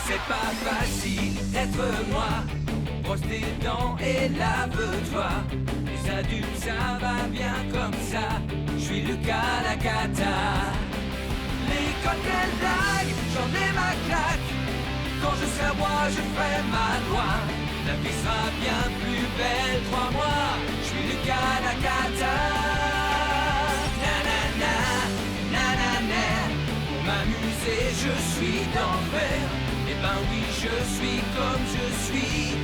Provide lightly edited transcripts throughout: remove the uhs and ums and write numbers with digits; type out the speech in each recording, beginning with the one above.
C'est pas facile d'être moi. Brosse tes dents et lave-toi. Les adultes, ça va bien comme ça. Je suis Lucas Lacata. Les cocktails blagues, j'en ai ma claque. Quand je serai roi, je ferai ma loi. La vie sera bien plus belle, crois-moi. Je suis Lucas Lacata. Nanana, nanana. Pour m'amuser, je suis d'enfer. Eh ben oui, je suis comme je suis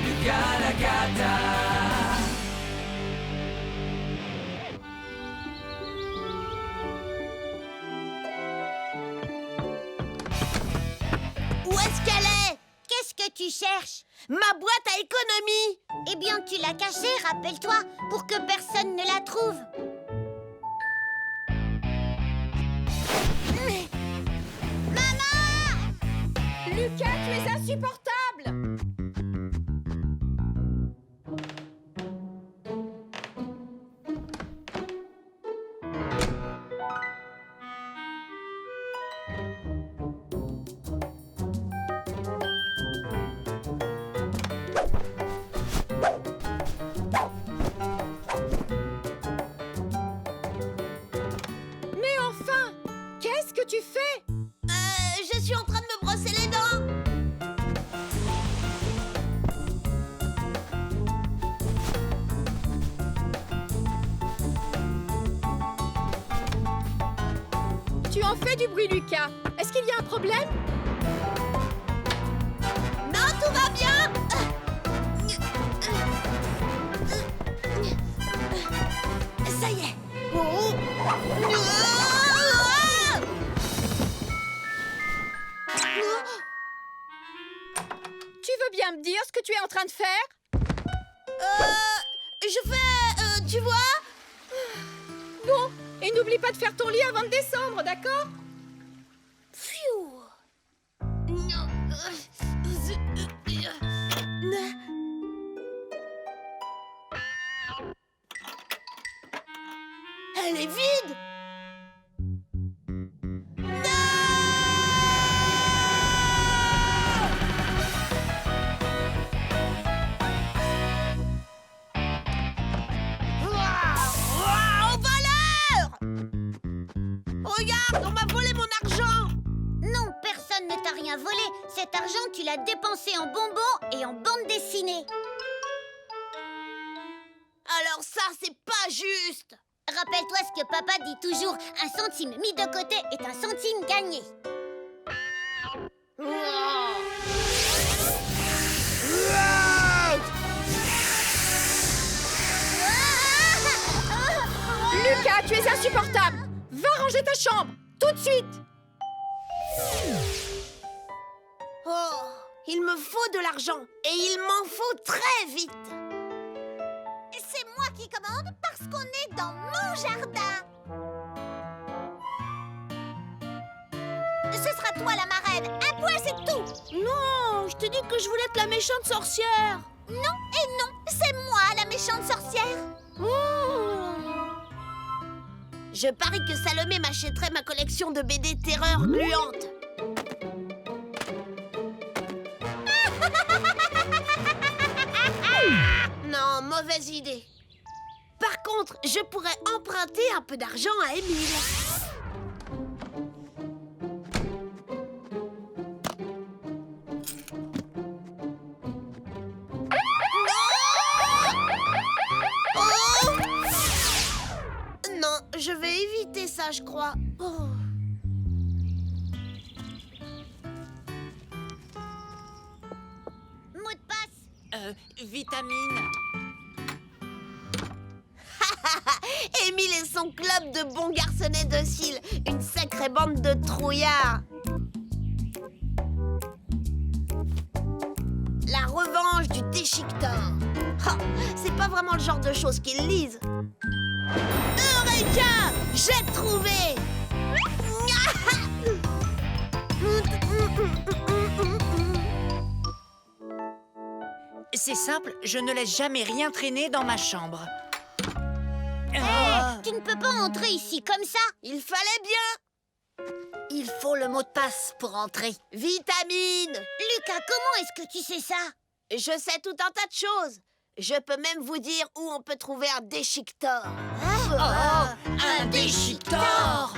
Lucas Lacata. Où est-ce qu'elle est? Qu'est-ce que tu cherches? Ma boîte à économie. Eh bien, tu l'as cachée, rappelle-toi, pour que personne ne la trouve. Maman! Lucas, tu es insupportable! Mais enfin! Qu'est-ce que tu fais? Je suis en train de me brosser les dents. Tu en fais du bruit, Lucas. Est-ce qu'il y a un problème? Non, tout va bien. Ça y est. Tu veux bien me dire ce que tu es en train de faire? Je fais... tu vois? Bon, et n'oublie pas de faire ton lit avant de descendre, d'accord? Pfiou. Elle est vide. Regarde, on m'a volé mon argent! Non, personne ne t'a rien volé. Cet argent, tu l'as dépensé en bonbons et en bandes dessinées. Alors ça, c'est pas juste! Rappelle-toi ce que papa dit toujours. Un centime mis de côté est un centime gagné. Lucas, tu es insupportable! Va ranger ta chambre, tout de suite! Oh, il me faut de l'argent et il m'en faut très vite. C'est moi qui commande parce qu'on est dans mon jardin. Ce sera toi la marraine, un point c'est tout. Non, je te dis que je voulais être la méchante sorcière. Non et non, c'est moi la méchante sorcière. Je parie que Salomé m'achèterait ma collection de BD terreur gluante. Non, mauvaise idée. Par contre, je pourrais emprunter un peu d'argent à Émile. Non, je vais éviter ça, je crois. Oh. Mot de passe. Vitamine. Émile et son club de bons garçonnets dociles. Une sacrée bande de trouillards. La revanche du déchiqueteur. Oh, c'est pas vraiment le genre de choses qu'ils lisent. Eureka! J'ai trouvé! C'est simple, je ne laisse jamais rien traîner dans ma chambre. Tu ne peux pas entrer ici comme ça. Il fallait bien. Il faut le mot de passe pour entrer. Vitamine! Lucas, comment est-ce que tu sais ça? Je sais tout un tas de choses. Je peux même vous dire où on peut trouver un déchiqueteur. Un déchiqueteur!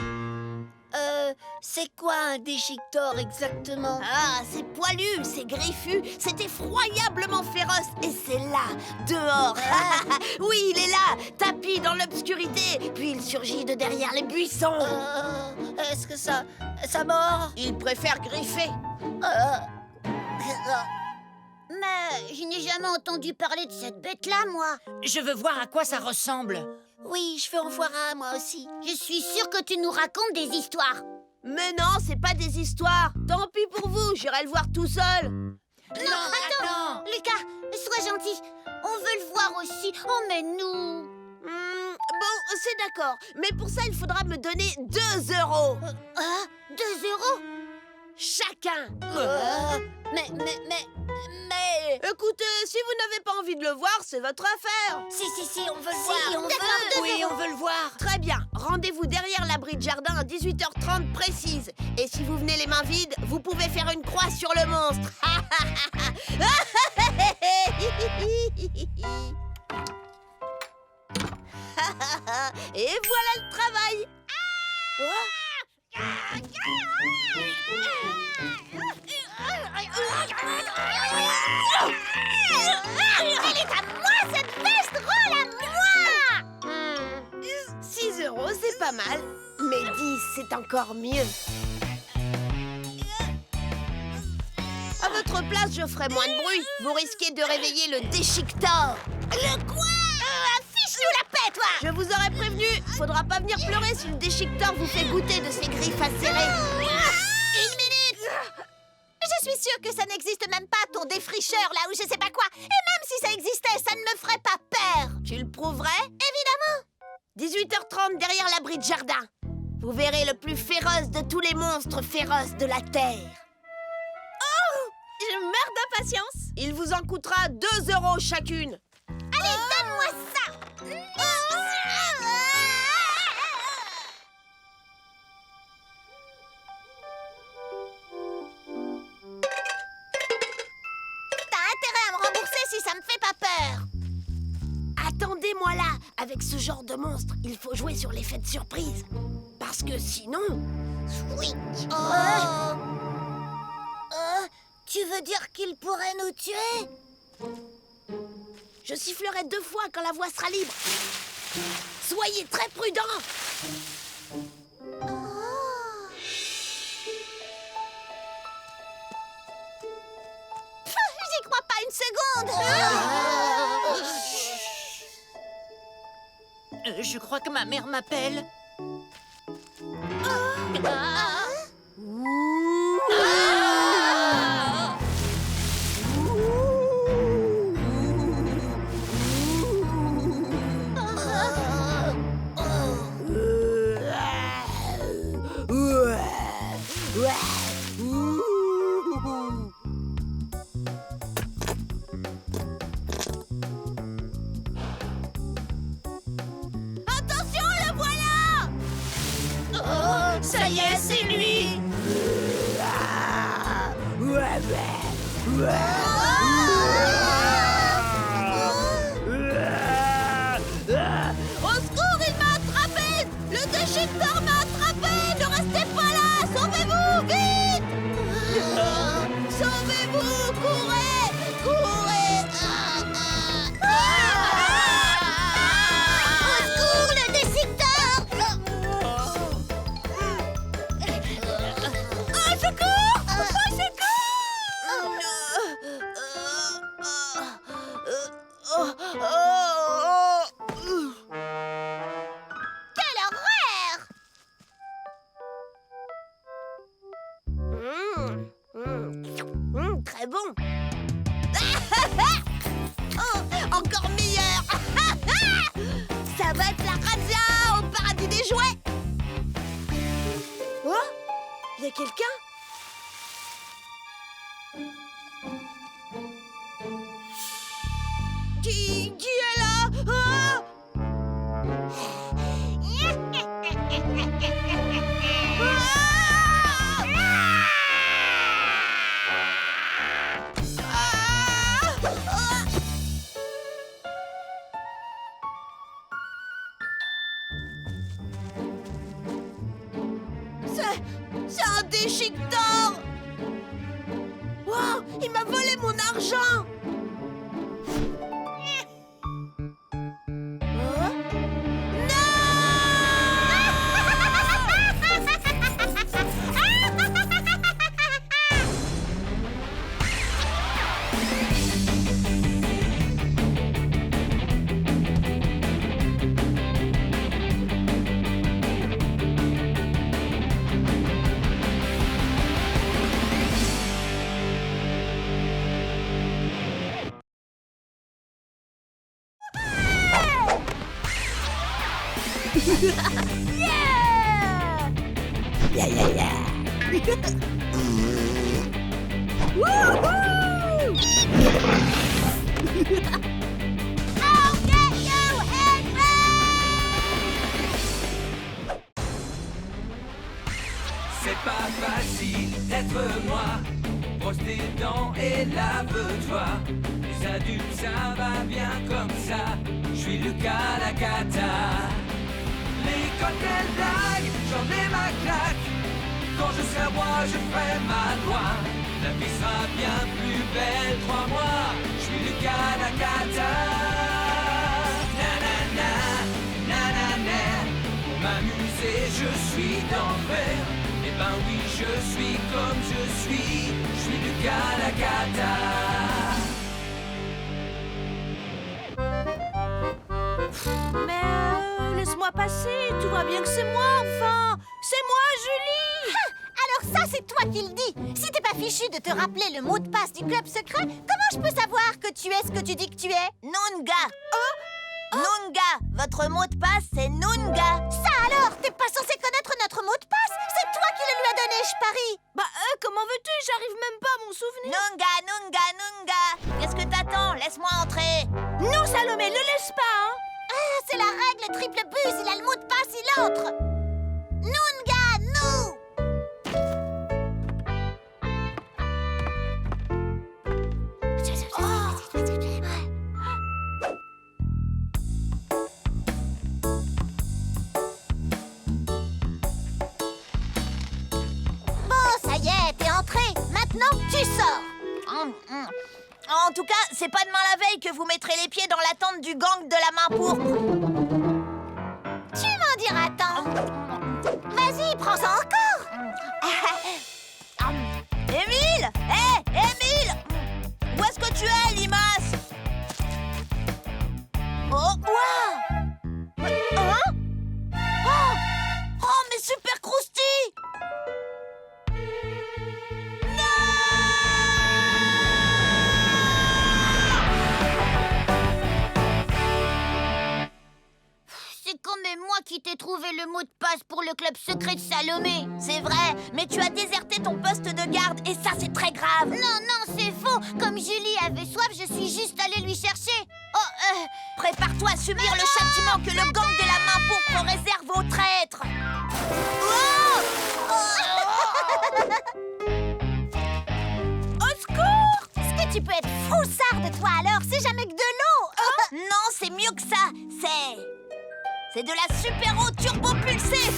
C'est quoi un déchiqueteur exactement? Ah, c'est poilu, c'est griffu, c'est effroyablement féroce. Et c'est là, dehors. Oui, il est là, tapis dans l'obscurité. Puis il surgit de derrière les buissons. Est-ce que ça mord? Il préfère griffer. Mais je n'ai jamais entendu parler de cette bête-là, moi. Je veux voir à quoi ça ressemble. Oui, je veux en voir un, moi aussi. Je suis sûre que tu nous racontes des histoires. Mais non, c'est pas des histoires. Tant pis pour vous, j'irai le voir tout seul. Non, attends, Lucas, sois gentil. On veut le voir aussi. Emmène-nous. Bon, c'est d'accord. Mais pour ça, il faudra me donner 2 €. 2 euros? Chacun. Mais... Écoutez, si vous n'avez pas envie de le voir, c'est votre affaire. Si, on veut le Si, voir. on veut. Oui, on veut le voir. Très bien. Rendez-vous derrière l'abri de jardin à 18h30 précise. Et si vous venez les mains vides, vous pouvez faire une croix sur le monstre. Et voilà le travail. Elle est à moi, cette veste! Rends-la moi! 6 €, c'est pas mal. Mais 10, c'est encore mieux. À votre place, je ferai moins de bruit. Vous risquez de réveiller le déchiqueteur. Le quoi? Affiche-nous la paix, toi! Je vous aurais prévenu. Faudra pas venir pleurer si le déchiqueteur vous fait goûter de ses griffes acérées. Une minute! Je suis sûre que ça n'existe même pas, ton défricheur, là où je sais pas quoi. Et même si ça existait, ça ne me ferait pas peur. Tu le prouverais? Évidemment. 18h30 derrière l'abri de jardin. Vous verrez le plus féroce de tous les monstres féroces de la Terre. Je meurs d'impatience. Il vous en coûtera 2 € chacune. Allez, donne-moi ça! T'as intérêt à me rembourser si ça me fait pas peur. Attendez-moi là. Avec ce genre de monstre, il faut jouer sur l'effet de surprise. Parce que sinon... Oui. Tu veux dire qu'il pourrait nous tuer? Je sifflerai 2 fois quand la voie sera libre. Soyez très prudents. J'y crois pas une seconde. Je crois que ma mère m'appelle. Attention, le voilà. Ça y est, c'est lui. Au secours, il m'a attrapé. Le déchiqueteur m'a attrapé. Ne restez pas là. Sauvez-vous, vite. Sauvez-vous, courez. Courez. Au secours, le déchiqueteur! Au secours. Au secours. Quelle horreur! Très bon. Oh, encore meilleur. Ça va être la razzia au paradis des jouets. Oh, il y a quelqu'un? Qui est là? Ah! Ah! Allez, Chictor! Wow, il m'a volé mon argent! C'est pas facile d'être moi. Brosse tes dents et lave-toi. Les adultes, ça va bien comme ça. Je suis Lucas la cata. L'école, quelle blague, j'en ai ma claque. Quand je serai roi, je ferai ma loi. La vie sera bien plus belle, crois-moi. Je suis Lucas la cata. Nanana, nanana. Pour m'amuser, je suis d'enfer. Eh ben oui, je suis comme je suis Lucas la cata. Mais laisse-moi passer, tout va bien que c'est moi, enfin! C'est moi, Julie! Alors ça, c'est toi qui le dis. Si t'es pas fichu de te rappeler le mot de passe du club secret, comment je peux savoir que tu es ce que tu dis que tu es? Nunga! Nunga! Votre mot de passe, c'est Nunga! Ça alors, t'es pas censé connaître notre mot de passe? C'est toi qui le lui as donné, je parie. Bah, comment veux-tu? J'arrive même pas à m'en souvenir! Nunga, Nunga, Nunga! Qu'est-ce que t'attends? Laisse-moi entrer! Non, Salomé, le laisse pas, hein! Ah, c'est la règle triple buse, il a le mot de passe, il entre. Nunga, nous! Ça y est, t'es entré. Maintenant, tu sors. En tout cas, c'est pas demain la veille que vous mettrez les pieds dans la tente du gang de la main pourpre. Tu m'en diras tant. Vas-y, prends ça encore. Émile! Hé, Émile! Où est-ce que tu es, Limace? Oh, quoi? Hein? Oh, mais super croustille! C'est quand même moi qui t'ai trouvé le mot de passe pour le club secret de Salomé. C'est vrai, mais tu as déserté ton poste de garde et ça, c'est très grave. Non, c'est faux. Comme Julie avait soif, je suis juste allée lui chercher. Oh, prépare-toi à subir le châtiment que le gang de la main pourpre réserve aux traîtres. Au secours! Est-ce que tu peux être froussarde, toi, alors? C'est jamais que de l'eau. Non, c'est mieux que ça. C'est de la super eau turbo pulsée.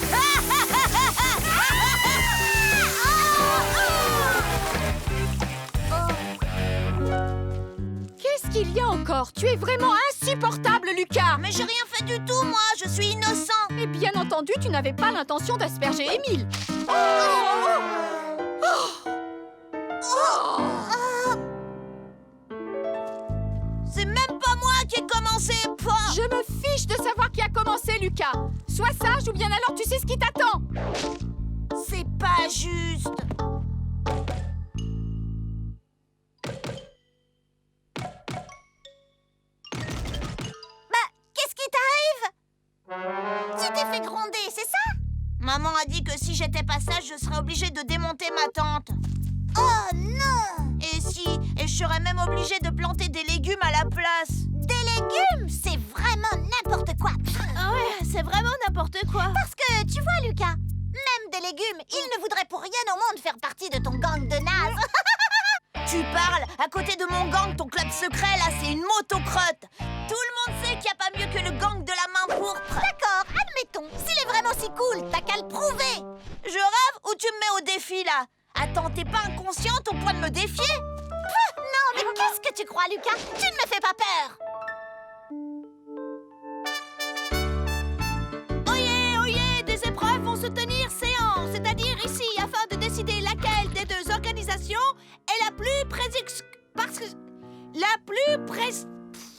Qu'est-ce qu'il y a encore? Tu es vraiment insupportable, Lucas! Mais j'ai rien fait du tout, moi. Je suis innocent. Et bien entendu, tu n'avais pas l'intention d'asperger Émile. C'est même pas moi qui ai commencé, Je me fiche de savoir qui a commencé, Lucas. Sois sage ou bien alors tu sais ce qui t'attend. C'est pas juste. Qu'est-ce qui t'arrive? Tu t'es fait gronder, c'est ça? Maman a dit que si j'étais pas sage, je serais obligée de démonter ma tente. Oh non! Et je serais même obligée de planter des légumes à la place. Des légumes? C'est vraiment n'importe quoi. Ah ouais, c'est vraiment n'importe quoi. Parce que, tu vois, Lucas, même des légumes, ils ne voudraient pour rien au monde faire partie de ton gang de nazes. Tu parles? À côté de mon gang, ton club secret, là, c'est une motocrotte. Tout le monde sait qu'il n'y a pas mieux que le gang de la main pourpre. D'accord, admettons. S'il est vraiment si cool, t'as qu'à le prouver. Je rêve ou tu me mets au défi, là? Attends, t'es pas inconsciente au point de me défier? Non, mais qu'est-ce que tu crois, Lucas? Tu ne me fais pas peur. Oyez, des épreuves vont se tenir séance, c'est-à-dire ici, afin de décider laquelle des deux organisations est la plus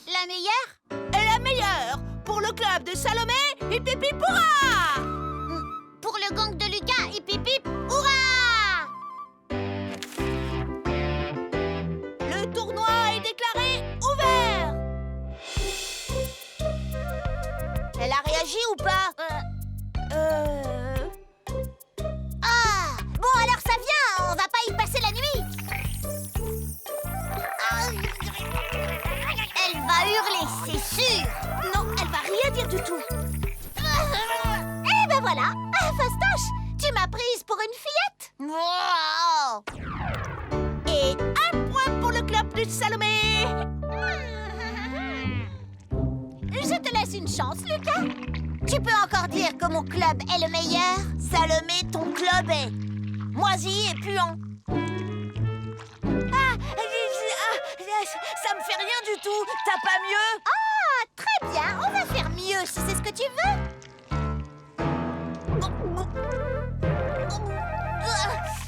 La meilleure? est la meilleure pour le club de Salomé et Pipi Pourra! Pour le gang de Lucas, hip hip hip, hurrah! Le tournoi est déclaré ouvert! Elle a réagi ou pas? Ah, bon alors ça vient, on va pas y passer la nuit. Elle va hurler, c'est sûr. Non, elle va rien dire du tout. Eh ben voilà, Fastoche, tu m'as prise pour une fillette. Wow! Et un point pour le club de Salomé! Je te laisse une chance, Lucas. Tu peux encore dire que mon club est le meilleur? Salomé, ton club est moisi et puant. Ça me fait rien du tout. T'as pas mieux? Ah, très bien, on va faire mieux si c'est ce que tu veux.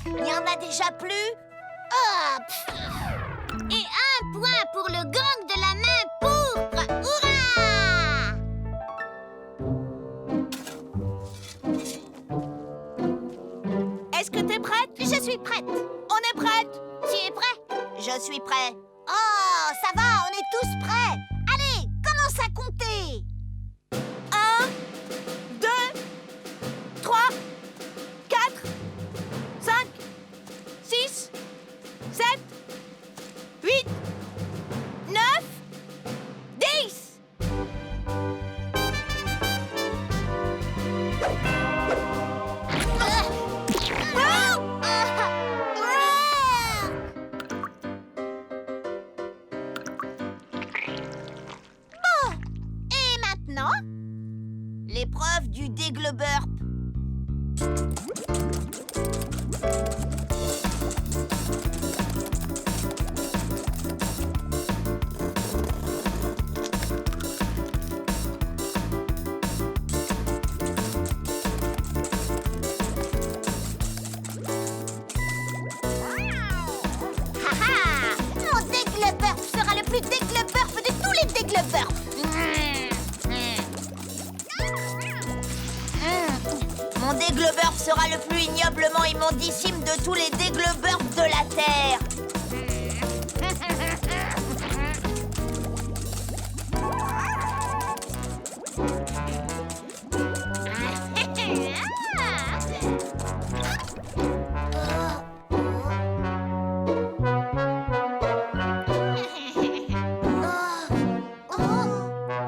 Il y en a déjà plus? Ah, et un point pour le gang de la main pourpre. Hurrah! Est-ce que t'es prête? Je suis prête. On est prête? Tu es prêt? Je suis prêt. Oh, ça va, on est tous prêts. Allez, commence à compter. 1, 2, 3, 4, 5, 6, 7, 8, 9, 10. Et maintenant, L'épreuve du dégle burp. haha, mon dégle burp sera le plus dégle burp de tous les dégle burp. Mon dégle burp sera le plus ignoblement immondissime de tous les dégle burp de la Terre.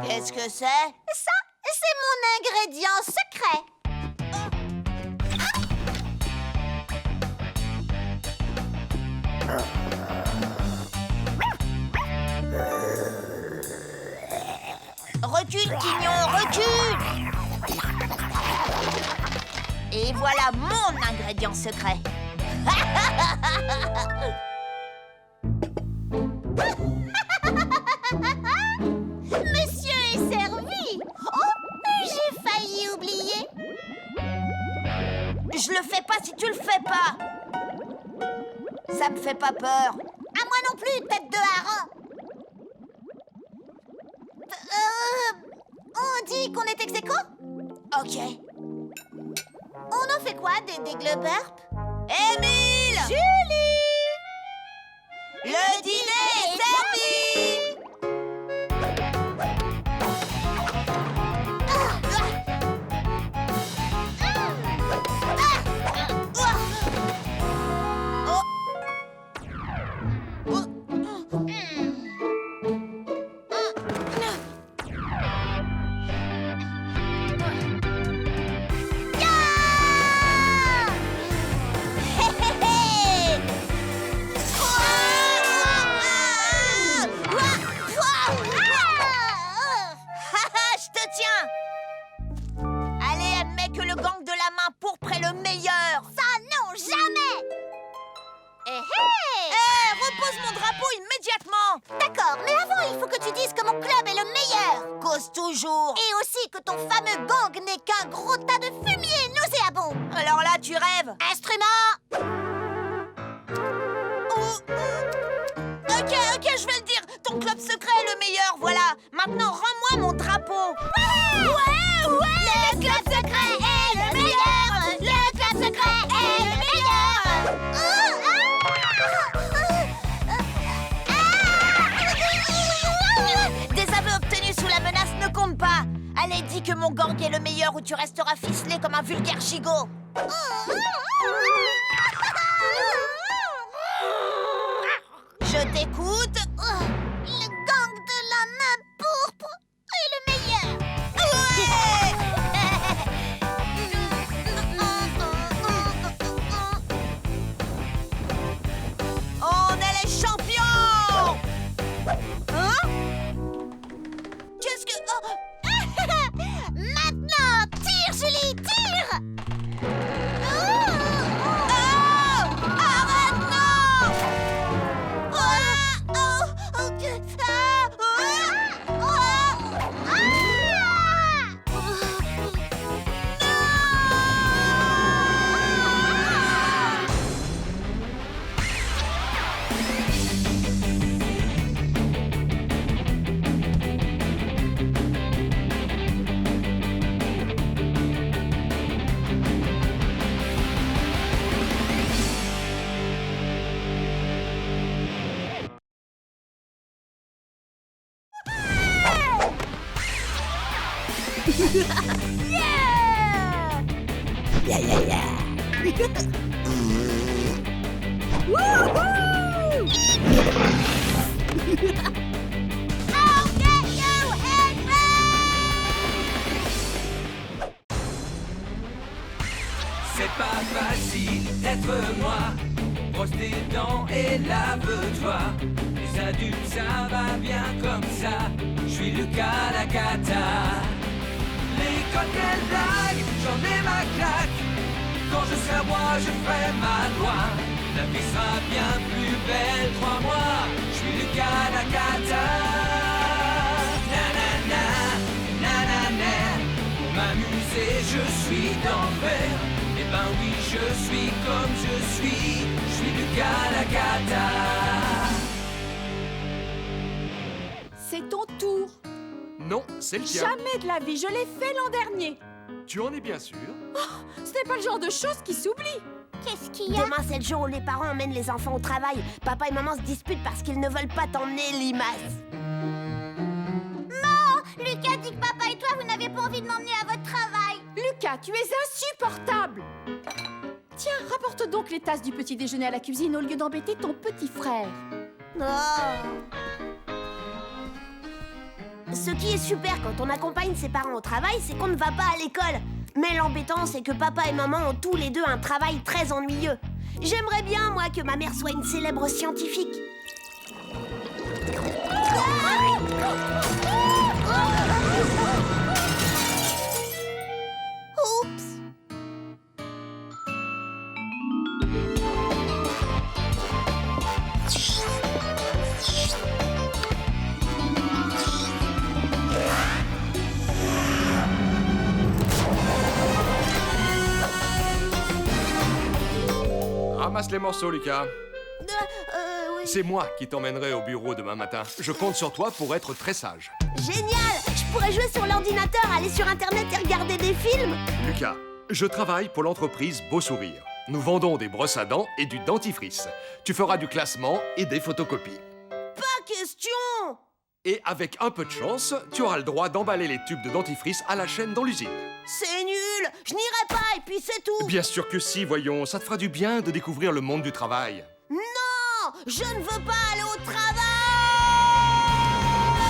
Qu'est-ce que c'est? Ça, c'est mon ingrédient secret. Recule, Quignon, recule! Et voilà mon ingrédient secret. Monsieur est servi. Oh, j'ai failli oublier. Je le fais pas si tu le fais pas. Ça me fait pas peur. À moi non plus, tête de hareng. On dit qu'on est ex-aequo? Ok. On en fait quoi des dégle burp? Émile! Julie! Le dîner est servi! D'accord, mais avant, il faut que tu dises que mon club est le meilleur. Cause toujours. Et aussi que ton fameux gang n'est qu'un gros tas de fumier nauséabond. Alors là, tu rêves. Instrument. Ok, je vais le dire. Ton club secret est le meilleur, voilà. Maintenant, rends-moi mon drapeau. Ouais. Le club secret est le meilleur. Le club secret est le meilleur. Des aveux obtenus sous la menace ne comptent pas. Allez, dis que mon gang est le meilleur ou tu resteras ficelé comme un vulgaire gigot. Je t'écoute. Le gang de la main pourpre est le meilleur. On est les champions. Hein? Qu'est-ce que... Maintenant, tire, Julie, tire. Arrête, non! C'est pas facile d'être moi. Brosse tes dents et lave-toi. Les adultes, ça va bien comme ça. Je suis Lucas Lacata. L'école, quelle blague, j'en ai ma claque. Quand je serai roi, je ferai ma loi. La vie sera bien plus belle, crois-moi. Je suis Lucas Lacata. Nanana, nanana. Pour m'amuser, je suis d'enfer. Eh ben oui, je suis comme je suis Lucas Lacata. C'est ton tour. Non, c'est le tien. Jamais de la vie, je l'ai fait l'an dernier. Tu en es bien sûr? Ce n'est pas le genre de choses qui s'oublie. Qu'est-ce qu'il y a? Demain, c'est le jour où les parents emmènent les enfants au travail. Papa et maman se disputent parce qu'ils ne veulent pas t'emmener, limace. Lucas dit que papa et toi, vous n'avez pas envie de m'emmener à votre travail. Lucas, tu es insupportable. Tiens, rapporte donc les tasses du petit déjeuner à la cuisine au lieu d'embêter ton petit frère. Ce qui est super quand on accompagne ses parents au travail, c'est qu'on ne va pas à l'école. Mais l'embêtant, c'est que papa et maman ont tous les deux un travail très ennuyeux. J'aimerais bien, moi, que ma mère soit une célèbre scientifique. Oups. Ramasse les morceaux, Lucas. Oui. C'est moi qui t'emmènerai au bureau demain matin. Je compte sur toi pour être très sage. Génial! Je pourrais jouer sur l'ordinateur, aller sur Internet et regarder des films. Lucas, je travaille pour l'entreprise Beau Sourire. Nous vendons des brosses à dents et du dentifrice. Tu feras du classement et des photocopies. Pas question! Et avec un peu de chance, tu auras le droit d'emballer les tubes de dentifrice à la chaîne dans l'usine. C'est nul! Je n'irai pas et puis c'est tout! Bien sûr que si, voyons, ça te fera du bien de découvrir le monde du travail. Non! Je ne veux pas aller au travail!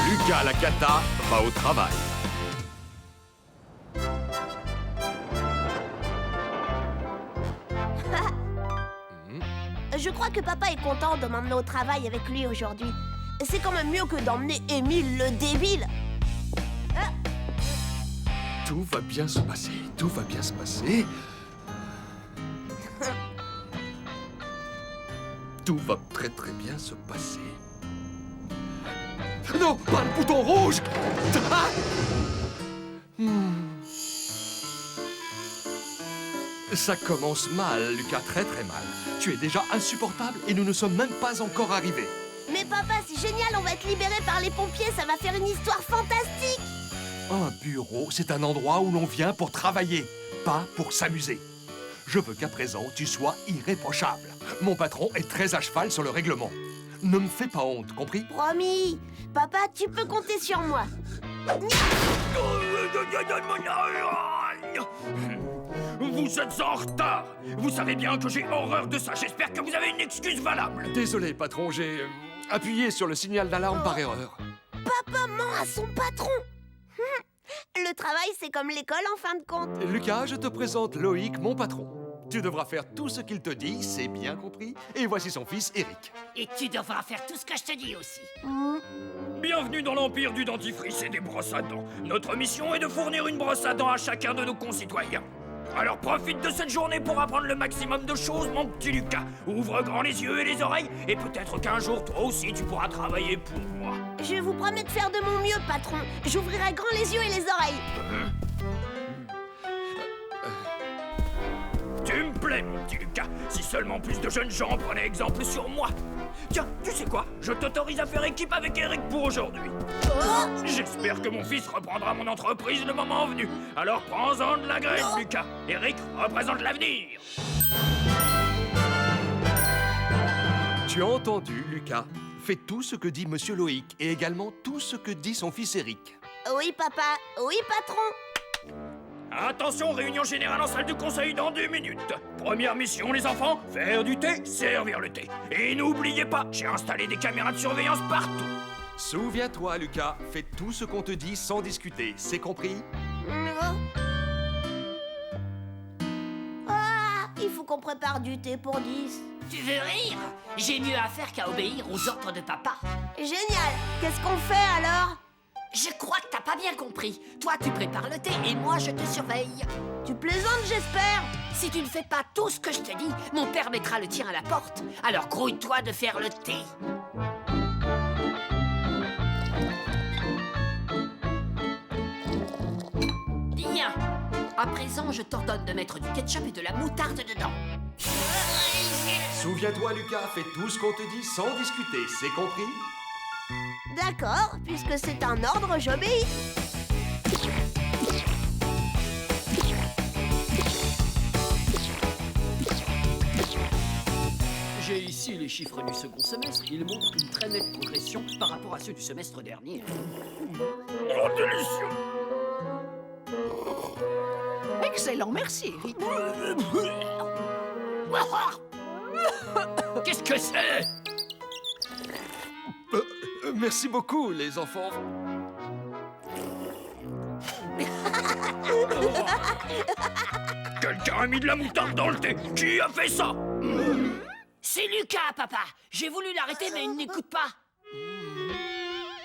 Lucas Lacata va au travail. Je crois que papa est content de m'emmener au travail avec lui aujourd'hui. C'est quand même mieux que d'emmener Émile le débile. Tout va bien se passer, tout va bien se passer. Tout va très très bien se passer. Non, pas le bouton rouge. Ah. Ça commence mal, Lucas, très très mal. Tu es déjà insupportable et nous ne sommes même pas encore arrivés. Mais papa, c'est génial, on va être libérés par les pompiers, ça va faire une histoire fantastique. Un bureau, c'est un endroit où l'on vient pour travailler, pas pour s'amuser. Je veux qu'à présent, tu sois irréprochable. Mon patron est très à cheval sur le règlement. Ne me fais pas honte, compris? Promis. Papa, tu peux compter sur moi. Vous êtes en retard. Vous savez bien que j'ai horreur de ça. J'espère que vous avez une excuse valable. Désolé, patron, j'ai appuyé sur le signal d'alarme par erreur. Papa ment à son patron. Le travail, c'est comme l'école en fin de compte. Lucas, je te présente Loïc, mon patron. Tu devras faire tout ce qu'il te dit, c'est bien compris. Et voici son fils, Eric. Et tu devras faire tout ce que je te dis aussi. Bienvenue dans l'empire du dentifrice et des brosses à dents. Notre mission est de fournir une brosse à dents à chacun de nos concitoyens. Alors profite de cette journée pour apprendre le maximum de choses, mon petit Lucas. Ouvre grand les yeux et les oreilles, et peut-être qu'un jour, toi aussi, tu pourras travailler pour moi. Je vous promets de faire de mon mieux, patron. J'ouvrirai grand les yeux et les oreilles. Tu me plais, mon petit Lucas. Si seulement plus de jeunes gens prenaient exemple sur moi. Tiens, tu sais quoi? Je t'autorise à faire équipe avec Eric pour aujourd'hui. J'espère que mon fils reprendra mon entreprise le moment venu. Alors prends-en de la graine, Lucas. Eric représente l'avenir. Tu as entendu, Lucas? Fais tout ce que dit Monsieur Loïc et également tout ce que dit son fils Eric. Oui, papa. Oui, patron. Attention, réunion générale en salle du conseil dans 2 minutes. Première mission, les enfants, faire du thé, servir le thé. Et n'oubliez pas, j'ai installé des caméras de surveillance partout. Souviens-toi, Lucas, fais tout ce qu'on te dit sans discuter, c'est compris? Ah, il faut qu'on prépare du thé pour 10. Tu veux rire? J'ai mieux à faire qu'à obéir aux ordres de papa. Génial. Qu'est-ce qu'on fait alors? Je crois que t'as pas bien compris. Toi, tu prépares le thé et moi, je te surveille. Tu plaisantes, j'espère. Si tu ne fais pas tout ce que je te dis, mon père mettra le tien à la porte. Alors grouille-toi de faire le thé. Bien. À présent, je t'ordonne de mettre du ketchup et de la moutarde dedans. Souviens-toi, Lucas, fais tout ce qu'on te dit sans discuter, c'est compris? D'accord, puisque c'est un ordre, j'obéis. J'ai ici les chiffres du second semestre. Ils montrent une très nette progression par rapport à ceux du semestre dernier. Oh, délicieux! Excellent, merci, Eric. Qu'est-ce que c'est? Merci beaucoup, les enfants. Quelqu'un a mis de la moutarde dans le thé. Qui a fait ça? C'est Lucas, papa. J'ai voulu l'arrêter, mais il n'écoute pas.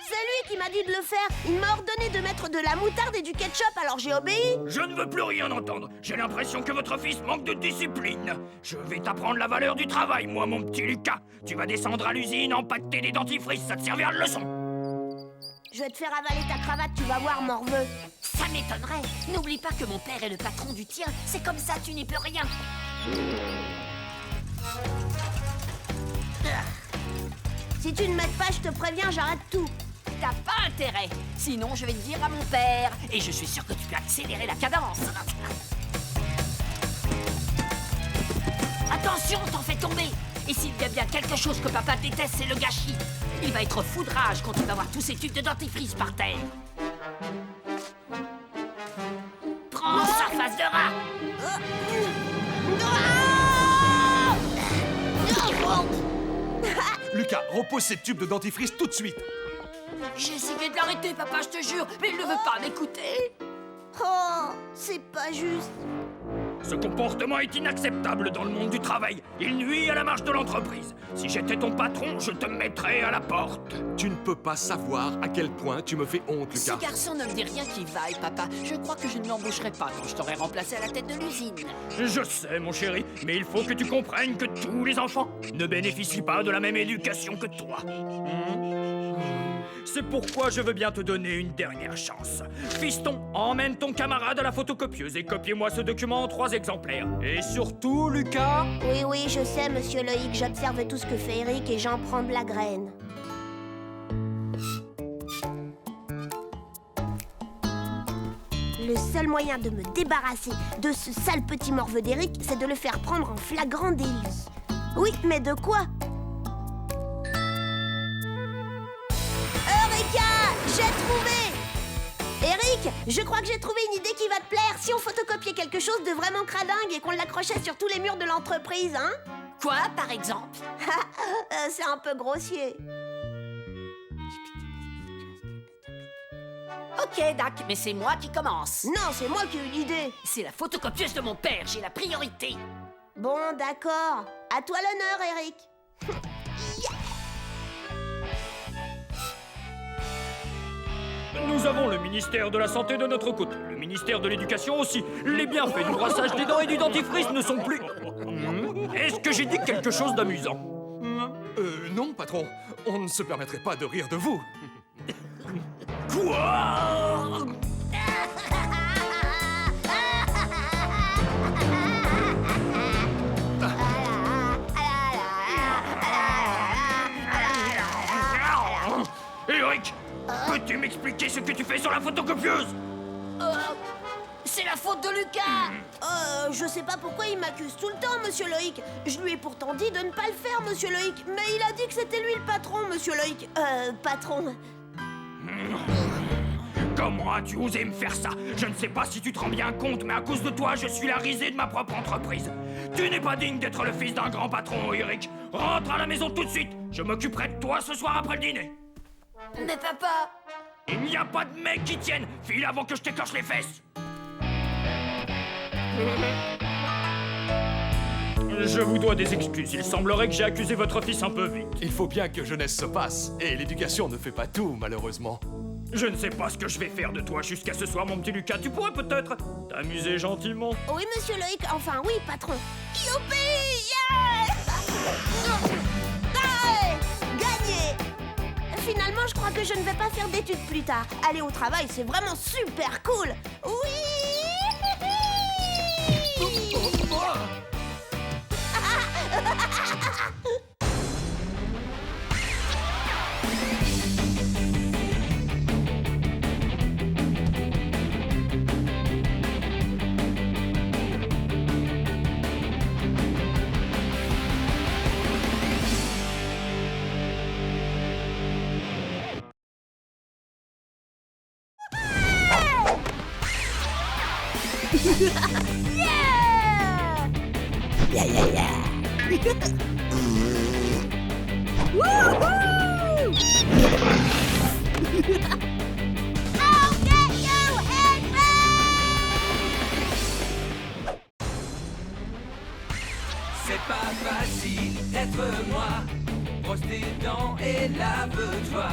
C'est lui qui m'a dit de le faire. Il m'a ordonné de mettre de la moutarde et du ketchup, alors j'ai obéi. Je ne veux plus rien entendre. J'ai l'impression que votre fils manque de discipline. Je vais t'apprendre la valeur du travail, moi, mon petit Lucas. Tu vas descendre à l'usine, empaqueter des dentifrices, ça te servira de leçon. Je vais te faire avaler ta cravate, tu vas voir, morveux. Ça m'étonnerait. N'oublie pas que mon père est le patron du tien. C'est comme ça, tu n'y peux rien. Si tu ne m'aides pas, je te préviens, j'arrête tout. T'as pas intérêt. Sinon, je vais le dire à mon père. Et je suis sûr que tu peux accélérer la cadence. Attention, t'en fais tomber. Et s'il y a bien quelque chose que papa déteste, c'est le gâchis. Il va être fou de rage quand il va voir tous ces tubes de dentifrice par terre. Prends sa face de rat. Lucas, repose ces tubes de dentifrice tout de suite. J'ai essayé de l'arrêter, papa, je te jure, mais il ne veut pas m'écouter. Oh, c'est pas juste. Ce comportement est inacceptable dans le monde du travail. Il nuit à la marche de l'entreprise. Si j'étais ton patron, je te mettrais à la porte. Tu ne peux pas savoir à quel point tu me fais honte, Ce Lucas. garçon ne me dit rien qui vaille, papa. Je crois que je ne l'embaucherai pas quand je t'aurai remplacé à la tête de l'usine. Je sais, mon chéri, mais il faut que tu comprennes que tous les enfants ne bénéficient pas de la même éducation que toi. C'est pourquoi je veux bien te donner une dernière chance. Fiston, emmène ton camarade à la photocopieuse et copiez-moi ce document en 3 exemplaires. Et surtout, Lucas... Oui, oui, je sais, monsieur Loïc, j'observe tout ce que fait Eric et j'en prends de la graine. Le seul moyen de me débarrasser de ce sale petit morveux d'Eric, c'est de le faire prendre en flagrant délit. Oui, mais de quoi? Eureka! J'ai trouvé! Eric, je crois que j'ai trouvé une idée qui va te plaire. Si on photocopiait quelque chose de vraiment cradingue et qu'on l'accrochait sur tous les murs de l'entreprise, hein? Quoi, par exemple? C'est un peu grossier. Ok, Dac, mais c'est moi qui commence. Non, c'est moi qui ai eu l'idée. C'est la photocopieuse de mon père, j'ai la priorité. Bon, d'accord. À toi l'honneur, Eric. Nous avons le ministère de la Santé de notre côté, le ministère de l'Éducation aussi. Les bienfaits du brassage des dents et du dentifrice ne sont plus... Est-ce que j'ai dit quelque chose d'amusant? Non, patron. On ne se permettrait pas de rire de vous. Quoi? Eric, peux-tu m'expliquer ce que tu fais sur la photocopieuse? C'est la faute de Lucas. Je sais pas pourquoi il m'accuse tout le temps, monsieur Loïc. Je lui ai pourtant dit de ne pas le faire, monsieur Loïc. Mais il a dit que c'était lui le patron, monsieur Loïc. Patron. Comment as-tu osé me faire ça? Je ne sais pas si tu te rends bien compte, mais à cause de toi, je suis la risée de ma propre entreprise. Tu n'es pas digne d'être le fils d'un grand patron, Eric. Rentre à la maison tout de suite. Je m'occuperai de toi ce soir après le dîner. Mais papa... Il n'y a pas de mec qui tienne. File avant que je t'écorche les fesses. Je vous dois des excuses. Il semblerait que j'ai accusé votre fils un peu vite. Il faut bien que jeunesse se passe. Et l'éducation ne fait pas tout, malheureusement. Je ne sais pas ce que je vais faire de toi jusqu'à ce soir, mon petit Lucas. Tu pourrais peut-être t'amuser gentiment. Oui, monsieur Loïc. Enfin, oui, patron. Youpi! Yeah! Ouais! Gagné! Finalement, je crois que je ne vais pas faire d'études plus tard. Aller au travail, c'est vraiment super cool. Oui! C'est pas facile d'être moi. Brosse tes dents et lave-toi.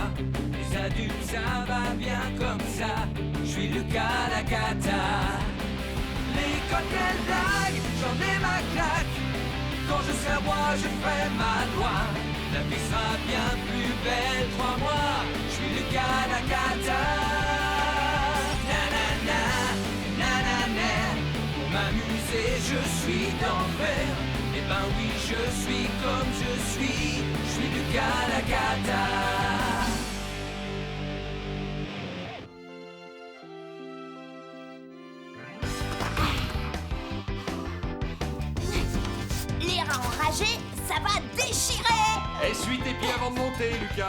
Les adultes, ça va bien comme ça. Je suis Lucas la cata. L'école, quelle blague, j'en ai ma claque. Quand je serai roi, je ferai ma loi. La vie sera bien plus belle, crois-moi. Je suis Lucas la cata. Nanana, nanana. Pour m'amuser, je suis d'enfer. Eh ben oui, je suis comme je suis Lucas la cata. Les rats enragés, ça va déchirer! Essuie tes pieds avant de monter, Lucas.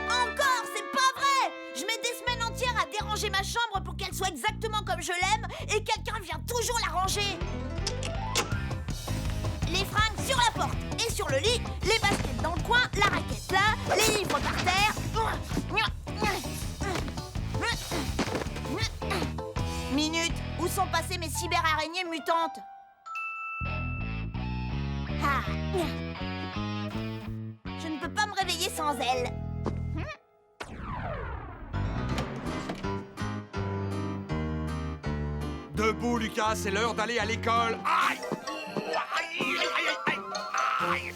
Encore, c'est pas vrai! Je mets des semaines entières à déranger ma chambre pour qu'elle soit exactement comme je l'aime et quelqu'un vient toujours la ranger. Les fringues sur la porte et sur le lit, les baskets dans le coin, la raquette là, les livres par terre. Minute, où sont passées mes cyber-araignées mutantes? Ah. Je ne peux pas me réveiller sans elles. Debout, Lucas, c'est l'heure d'aller à l'école. Aïe! Aïe, aïe, aïe, aïe, aïe.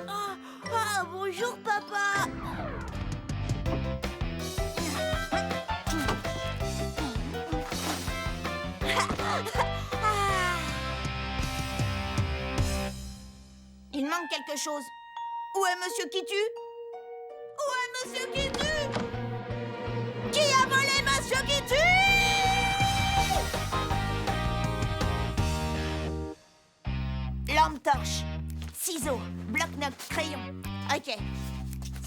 Ah, bonjour, papa. Il manque quelque chose. Où est Monsieur Kitu? Où est Monsieur Kitu? Qui a volé Monsieur Kitu? Lampe torche, ciseaux, bloc-notes, crayon. Ok.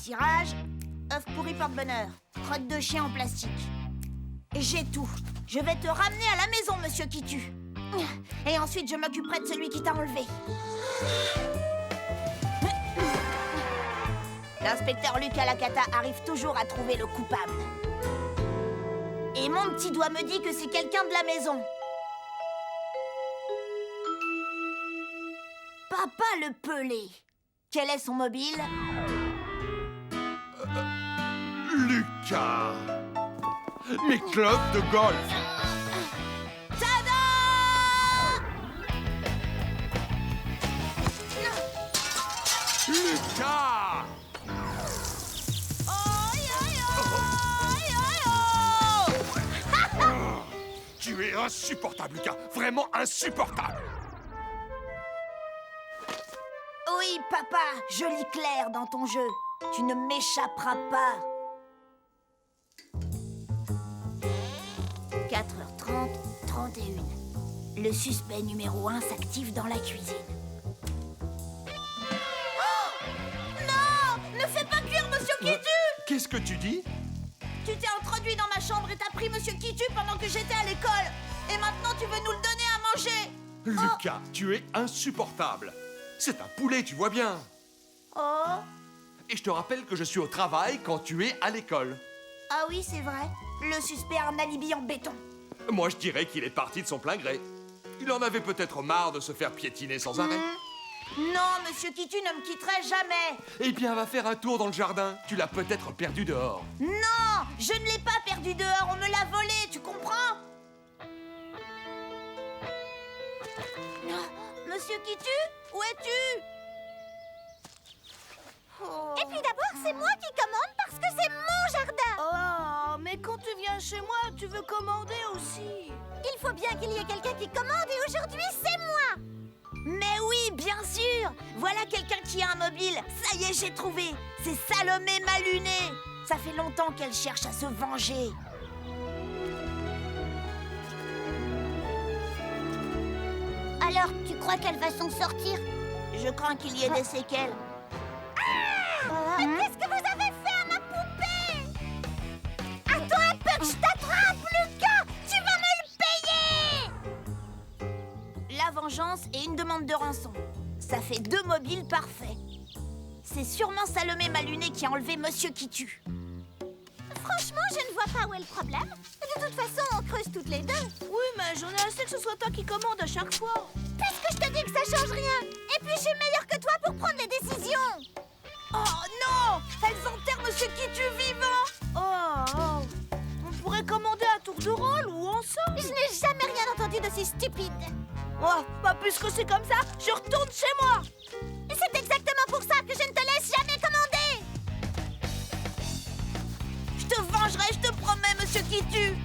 Tirage, œuf pourri porte-bonheur, crotte de chien en plastique. J'ai tout. Je vais te ramener à la maison, Monsieur Kitu. Et ensuite, je m'occuperai de celui qui t'a enlevé. L'inspecteur Lucas Lacata arrive toujours à trouver le coupable. Et mon petit doigt me dit que c'est quelqu'un de la maison. Papa le pelé. Quel est son mobile? Lucas! Mes clubs de golf! Tada! Lucas! Tu es insupportable, Lucas! Vraiment insupportable! Oui, papa, je lis clair dans ton jeu. Tu ne m'échapperas pas. 4h30, 31. Le suspect numéro 1 s'active dans la cuisine. Oh! Non! Ne fais pas cuire Monsieur Kitu! Qu'est-ce que tu dis? Tu t'es introduit dans ma chambre et t'as pris Monsieur Kitu pendant que j'étais à l'école. Et maintenant tu veux nous le donner à manger. Lucas, tu es insupportable. C'est un poulet, tu vois bien. Oh! Et je te rappelle que je suis au travail quand tu es à l'école. Ah oui, c'est vrai. Le suspect a un alibi en béton. Moi, je dirais qu'il est parti de son plein gré. Il en avait peut-être marre de se faire piétiner sans arrêt. Non, Monsieur Kitu ne me quitterait jamais. Eh bien, va faire un tour dans le jardin. Tu l'as peut-être perdu dehors. Non, je ne l'ai pas perdu dehors, on me l'a volé, tu comprends? Monsieur Kitu, où es-tu? Oh. Et puis d'abord, c'est moi qui commande parce que c'est mon jardin. Oh, mais quand tu viens chez moi, tu veux commander aussi. Il faut bien qu'il y ait quelqu'un qui commande et aujourd'hui, c'est moi. Mais oui, bien sûr. Voilà quelqu'un qui a un mobile. Ça y est, j'ai trouvé. C'est Salomé Maluné. Ça fait longtemps qu'elle cherche à se venger. Alors, tu crois qu'elle va s'en sortir? Je crains qu'il y ait des séquelles. Qu'est-ce que vous avez fait à ma poupée? Attends un peu que je t'attrape, Lucas. Tu vas me le payer. La vengeance et une demande de rançon. Ça fait 2 mobiles parfaits. C'est sûrement Salomé Maluné qui a enlevé Monsieur Kitu. Franchement, je ne vois pas où est le problème. De toute façon, on creuse toutes les deux. Oui, mais j'en ai assez que ce soit toi qui commande à chaque fois. Puisque je te dis que ça change rien. Et puis, je suis meilleure que toi pour prendre les décisions. Oh non! Elles enterrent Monsieur Kitu vivant! Oh! On pourrait commander à tour de rôle ou ensemble? Je n'ai jamais rien entendu d'aussi stupide. Oh, pas puisque c'est comme ça, je retourne chez moi! Et c'est exactement pour ça que je ne te laisse jamais commander. Je te vengerai, je te promets, Monsieur Kitu!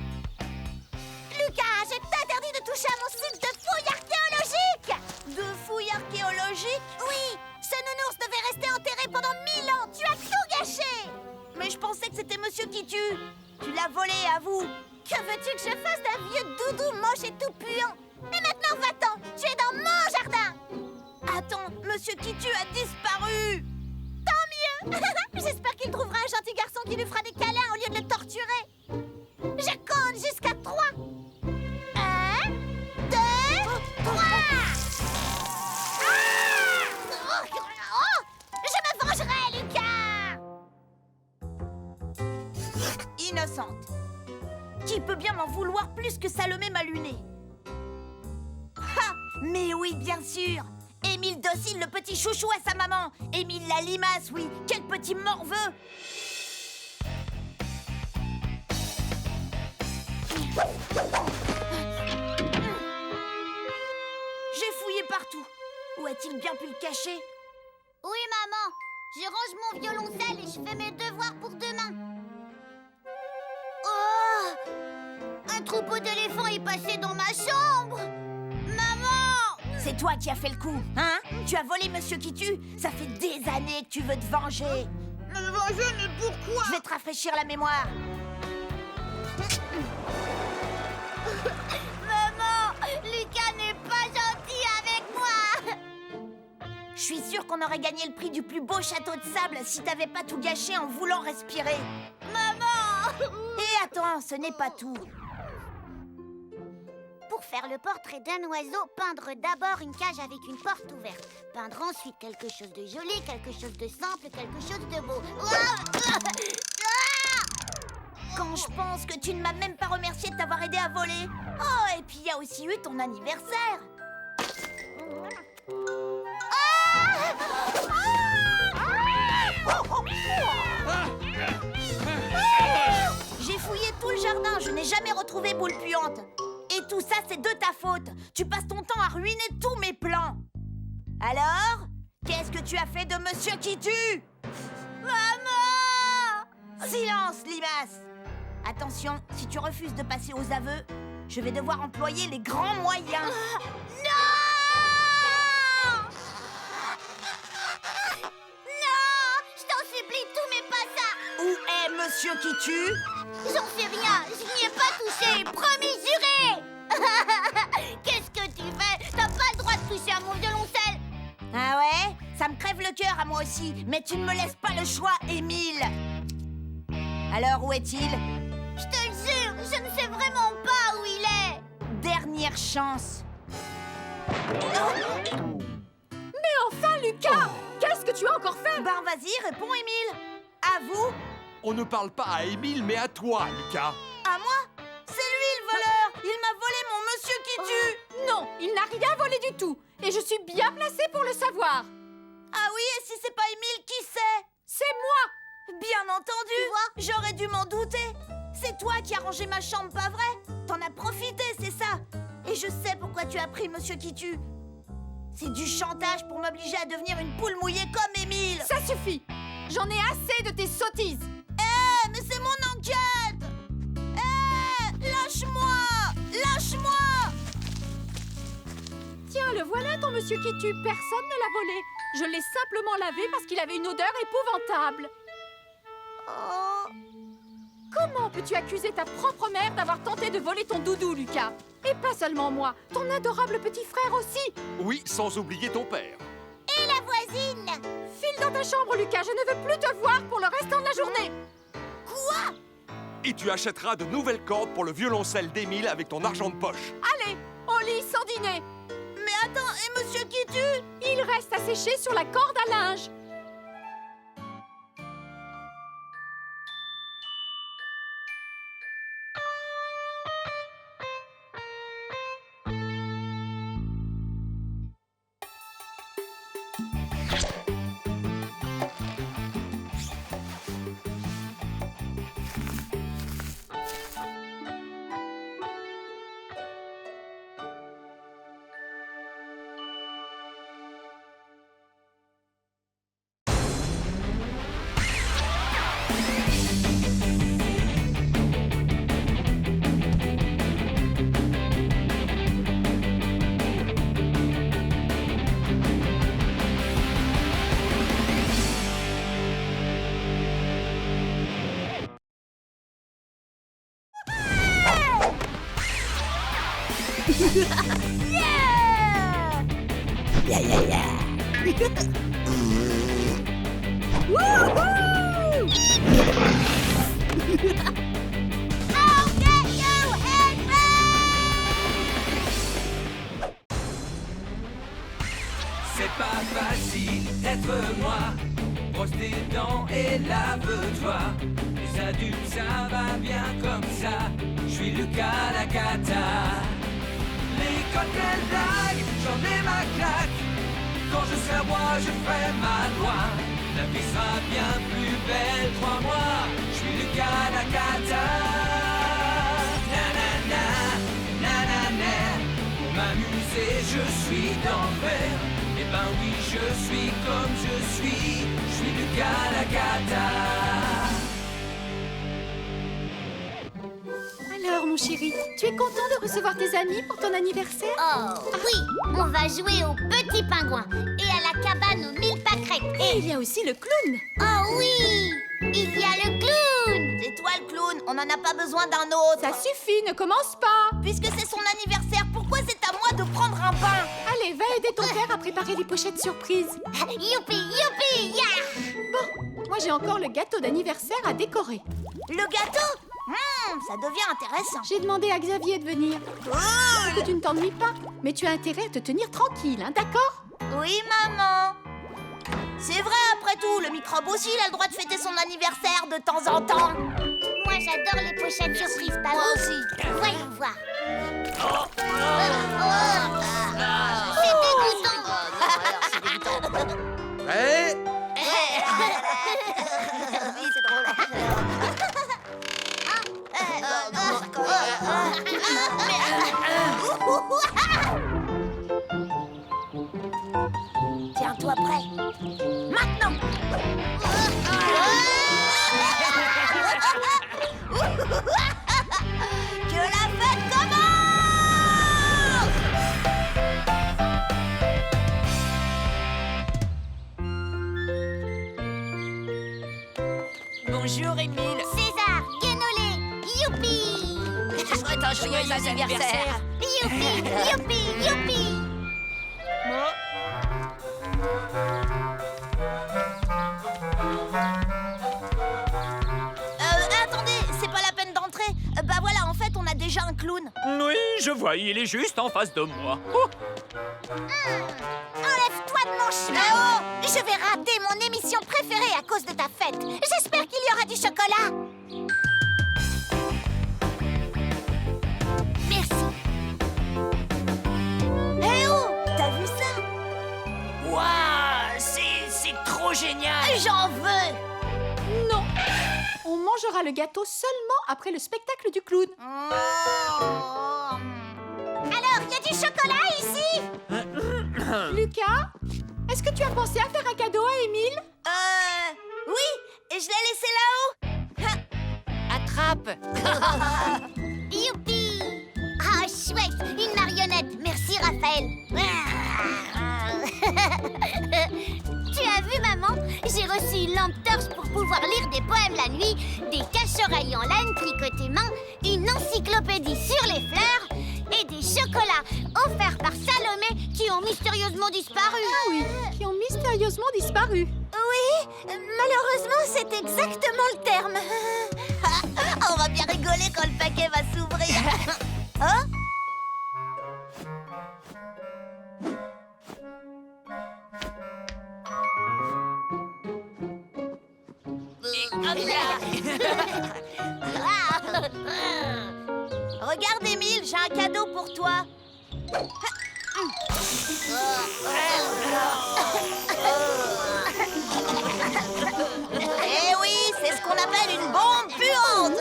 Lucas, je t'interdis de toucher à mon site de fouilles archéologiques. De fouilles archéologiques? Oui, ce nounours devait rester enterré pendant 1000 ans. Tu as tout gâché. Mais je pensais que c'était Monsieur Kitu. Tu l'as volé, avoue. Que veux-tu que je fasse d'un vieux doudou moche et tout puant? Et maintenant, va-t'en. Tu es dans mon jardin. Attends, Monsieur Kitu a disparu. Tant mieux. J'espère qu'il trouvera un gentil garçon qui lui fera des câlins au lieu de le torturer. Je compte jusqu'à 3. 1, 2, 3. Je me vengerai, Lucas. Innocente. Qui peut bien m'en vouloir plus que Salomé Maluné? Ha! Mais oui, bien sûr. Émile Docile, le petit chouchou à sa maman. Émile la limace, oui. Quel petit morveux. a-t-il bien pu le cacher? Oui, maman. Je range mon violoncelle et je fais mes devoirs pour demain. Oh! Un troupeau d'éléphants est passé dans ma chambre. Maman! C'est toi qui as fait le coup, hein? Tu as volé Monsieur qui tue? Ça fait des années que tu veux te venger. Me venger, mais pourquoi? Je vais te rafraîchir la mémoire. Maman, Lucas n'est pas gentil avec moi. Je suis sûre qu'on aurait gagné le prix du plus beau château de sable si t'avais pas tout gâché en voulant respirer. Maman! Et attends, ce n'est pas tout. Pour faire le portrait d'un oiseau, peindre d'abord une cage avec une porte ouverte. Peindre ensuite quelque chose de joli, quelque chose de simple, quelque chose de beau. Quand je pense que tu ne m'as même pas remercié de t'avoir aidé à voler. Oh, et puis il y a aussi eu ton anniversaire. J'ai fouillé tout le jardin, je n'ai jamais retrouvé Boule Puante. Et tout ça, c'est de ta faute. Tu passes ton temps à ruiner tous mes plans. Alors, qu'est-ce que tu as fait de Monsieur qui tue? Maman! Silence, Limace. Attention, si tu refuses de passer aux aveux, je vais devoir employer les grands moyens. Non! Non! Je t'en supplie, tout mais pas ça! Où est Monsieur qui tue? J'en sais rien, je n'y ai pas touché, promis juré! Qu'est-ce que tu fais? T'as pas le droit de toucher à mon violoncelle! Ah ouais? Ça me crève le cœur à moi aussi, mais tu ne me laisses pas le choix, Émile. Alors, où est-il? Je te le jure, je ne sais vraiment pas où il est! Dernière chance. Mais enfin, Lucas! Qu'est-ce que tu as encore fait? Ben vas-y, réponds, Émile. À vous? On ne parle pas à Émile, mais à toi, Lucas. À moi? C'est lui le voleur! Il m'a volé mon Monsieur qui tue! Non, il n'a rien volé du tout. Et je suis bien placée pour le savoir. Ah oui, et si c'est pas Émile, qui c'est? C'est moi! Bien entendu! Tu vois, j'aurais dû m'en douter. C'est toi qui as rangé ma chambre, pas vrai? T'en as profité, c'est ça. Et je sais pourquoi tu as pris Monsieur qui tue. C'est du chantage pour m'obliger à devenir une poule mouillée comme Émile. Ça suffit. J'en ai assez de tes sottises. Mais c'est mon enquête! Lâche-moi! Lâche-moi! Tiens, le voilà ton Monsieur qui tue. Personne ne l'a volé. Je l'ai simplement lavé parce qu'il avait une odeur épouvantable. Oh. Comment peux-tu accuser ta propre mère d'avoir tenté de voler ton doudou, Lucas? Et pas seulement moi, ton adorable petit frère aussi. Oui, sans oublier ton père. Et la voisine! File dans ta chambre, Lucas, je ne veux plus te voir pour le restant de la journée. Quoi? Et tu achèteras de nouvelles cordes pour le violoncelle d'Émile avec ton argent de poche. Allez, au lit sans dîner. Mais attends, et Monsieur qui tue? Il reste à sécher sur la corde à linge. C'est pas facile d'être moi. Brosse tes dents et lave-toi. Les adultes, ça va bien comme ça. Je suis Lucas la cata. L'école, quelle blague, j'en ai ma claque. Quand je serai roi, je ferai ma loi. La vie sera bien plus belle, crois-moi. Je suis Lucas la cata. Nanana, nanana. Pour m'amuser, je suis d'enfer. Et ben oui, je suis comme je suis Lucas Lacata. Alors, mon chéri, tu es content de recevoir tes amis pour ton anniversaire? Oh, oui, on va jouer au petit pingouin et à la cabane aux 1000 pâquerettes. Et il y a aussi le clown. Oh oui, il y a le clown. C'est toi le clown, on n'en a pas besoin d'un autre. Ça suffit, ne commence pas. Puisque c'est son anniversaire, pourquoi c'est à moi de prendre un bain? Allez, va aider ton père à préparer les pochettes surprises. Youpi, youpi, ya. Bon, moi j'ai encore le gâteau d'anniversaire à décorer. Le gâteau? Ça devient intéressant. J'ai demandé à Xavier de venir. Que tu ne t'ennuies pas, mais tu as intérêt à te tenir tranquille, hein, d'accord? Oui, maman. C'est vrai, après tout, le microbe aussi, il a le droit de fêter son anniversaire de temps en temps. Moi j'adore les pochettes surprises, pas Moi vous? aussi. Voyons voir. C'est dégoûtant. Prêt? Oui, c'est drôle. Tiens-toi prêt. Maintenant. Que la fête commence! Bonjour, Émile. César, Guénolé, youpi. Je te souhaite un joyeux anniversaire. Youpi, youpi, youpi. Attendez, c'est pas la peine d'entrer. Bah voilà, en fait, on a déjà un clown. Oui, je vois, il est juste en face de moi. Oh, Enlève-toi de mon chemin. Je vais rater mon émission préférée à cause de ta fête. J'espère qu'il y aura du chocolat. Merci. Eh oh, t'as vu ça? Waouh, c'est trop génial. J'en veux. Non. On mangera le gâteau seulement après le spectacle du clown. Alors, il y a du chocolat ici? Lucas, est-ce que tu as pensé à faire un cadeau à Émile? Oui, et je l'ai laissé là-haut. Attrape. Youpi! Ah, chouette! Une marionnette! Merci, Raphaël! Tu as vu, maman? J'ai reçu une lampe torche pour pouvoir lire des poèmes la nuit, des cache-oreilles en laine tricotés main, une encyclopédie sur les fleurs et des chocolats offerts par Salomé qui ont mystérieusement disparu. Ah oui, qui ont mystérieusement disparu. Oui, malheureusement, c'est exactement le terme. On va bien rigoler quand le paquet va s'ouvrir. Hein? Regarde, Émile, j'ai un cadeau pour toi. Eh oui, c'est ce qu'on appelle une bombe puante.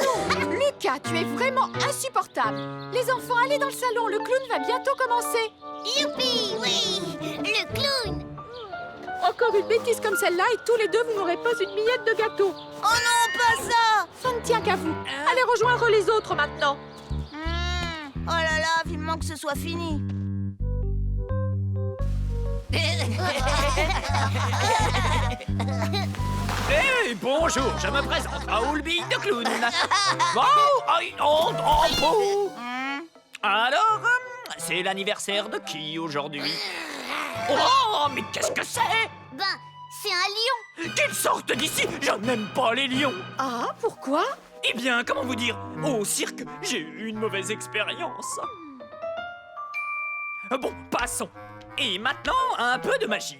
Lucas, tu es vraiment insupportable. Les enfants, allez dans le salon, le clown va bientôt commencer. Youpi, oui, le clown. Encore une bêtise comme celle-là et tous les deux, vous n'aurez pas une miette de gâteau. Oh non, pas ça. Ça ne tient qu'à vous. Allez rejoindre les autres maintenant. Oh là là, vivement que ce soit fini. hey, bonjour, je me présente, Raoul Bille de Clown. Alors, c'est l'anniversaire de qui aujourd'hui? Oh, mais qu'est-ce que c'est? Ben, c'est un lion. Qu'ils sortent d'ici, je n'aime pas les lions. Ah, pourquoi? Eh bien, comment vous dire? Au cirque, j'ai eu une mauvaise expérience. Bon, passons. Et maintenant, un peu de magie.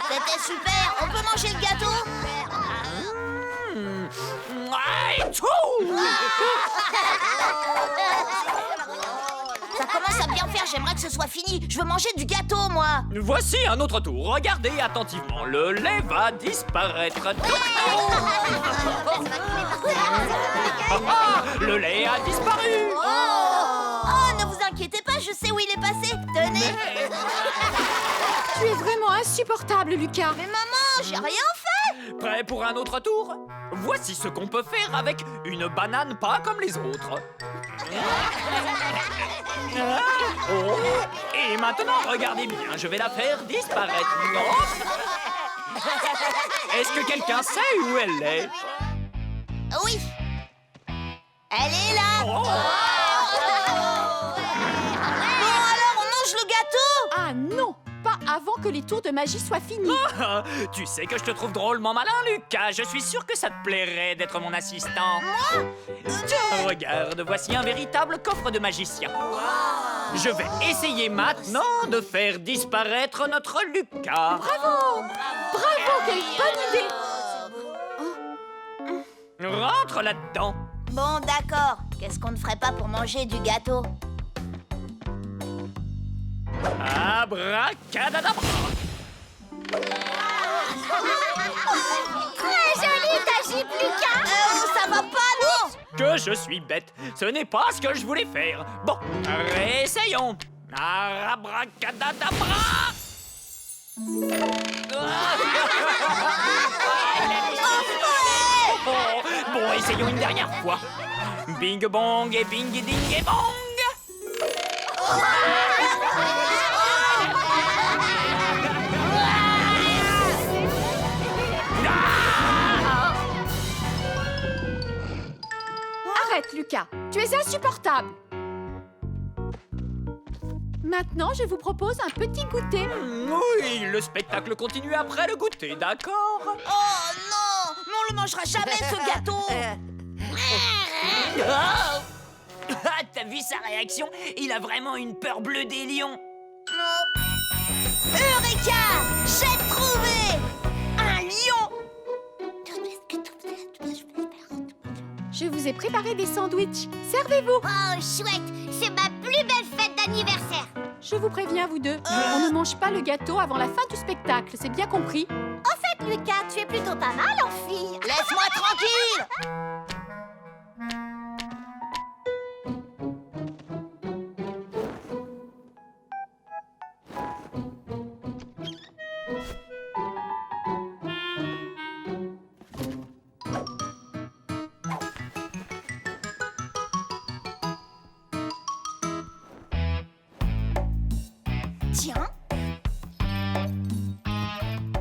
C'était super. On peut manger le gâteau? Ouais, tout. Ça commence à bien faire. J'aimerais que ce soit fini. Je veux manger du gâteau, moi. Voici un autre tour. Regardez attentivement. Le lait va disparaître. Le lait a disparu. Oh, ne vous inquiétez pas, je sais où il est passé. Tenez. Tu es vraiment insupportable, Lucas. Mais maman, j'ai rien fait. Prêt pour un autre tour? Voici ce qu'on peut faire avec une banane pas comme les autres. Oh. Et maintenant, regardez bien, je vais la faire disparaître. Non. Est-ce que quelqu'un sait où elle est? Oui. Elle est là. Oh. Bon, alors on mange le gâteau. Ah non, pas avant que les tours de magie soient finis. Ah, tu sais que je te trouve drôlement malin, Lucas. Je suis sûr que ça te plairait d'être mon assistant. Tiens, regarde, voici un véritable coffre de magicien. Je vais essayer maintenant de faire disparaître notre Lucas. Bravo! Bravo, quelle bonne idée! Rentre là-dedans. Bon, d'accord. Qu'est-ce qu'on ne ferait pas pour manger du gâteau? Abracadabra. Très joli ta jupe, Lucas. Ça va pas, non? Que je suis bête. Ce n'est pas ce que je voulais faire. Bon, réessayons. Abracadabra. Oh, bon, essayons une dernière fois. Bing bong et bing ding et bong. Arrête, Lucas. Tu es insupportable. Maintenant, je vous propose un petit goûter. Oui, le spectacle continue après le goûter, d'accord? Oh non! Mais on le mangera jamais, ce gâteau! Ah, t'as vu sa réaction? Il a vraiment une peur bleue des lions. Eureka! J'ai trouvé! Un lion! Je vous ai préparé des sandwichs. Servez-vous. Oh, chouette, c'est ma plus belle fête d'anniversaire. Je vous préviens, vous deux. On ne mange pas le gâteau avant la fin du spectacle, c'est bien compris? En fait, Lucas, tu es plutôt pas mal en fille. Laisse-moi tranquille! Tiens.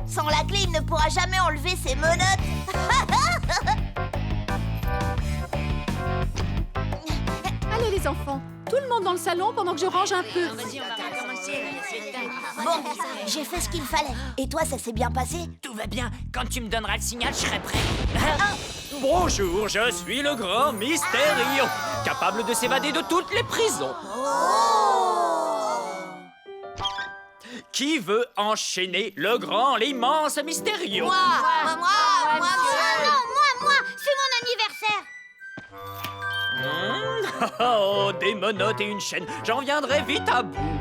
Sans la clé, il ne pourra jamais enlever ses menottes. Allez, les enfants. Tout le monde dans le salon pendant que je range un peu. Bon, j'ai fait ce qu'il fallait. Et toi, ça s'est bien passé? Tout va bien. Quand tu me donneras le signal, je serai prêt. Bonjour, je suis le grand Mysterio, capable de s'évader de toutes les prisons. Qui veut enchaîner le grand, l'immense Mysterio? Moi, Non, moi, c'est mon anniversaire. Oh, des menottes et une chaîne, j'en viendrai vite à bout.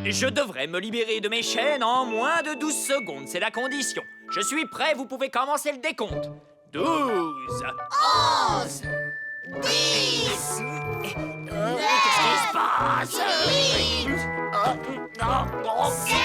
Je devrais me libérer de mes chaînes en moins de 12 secondes, c'est la condition. Je suis prêt, vous pouvez commencer le décompte. 12 11 10 Qu'est-ce qui se passe? 8 7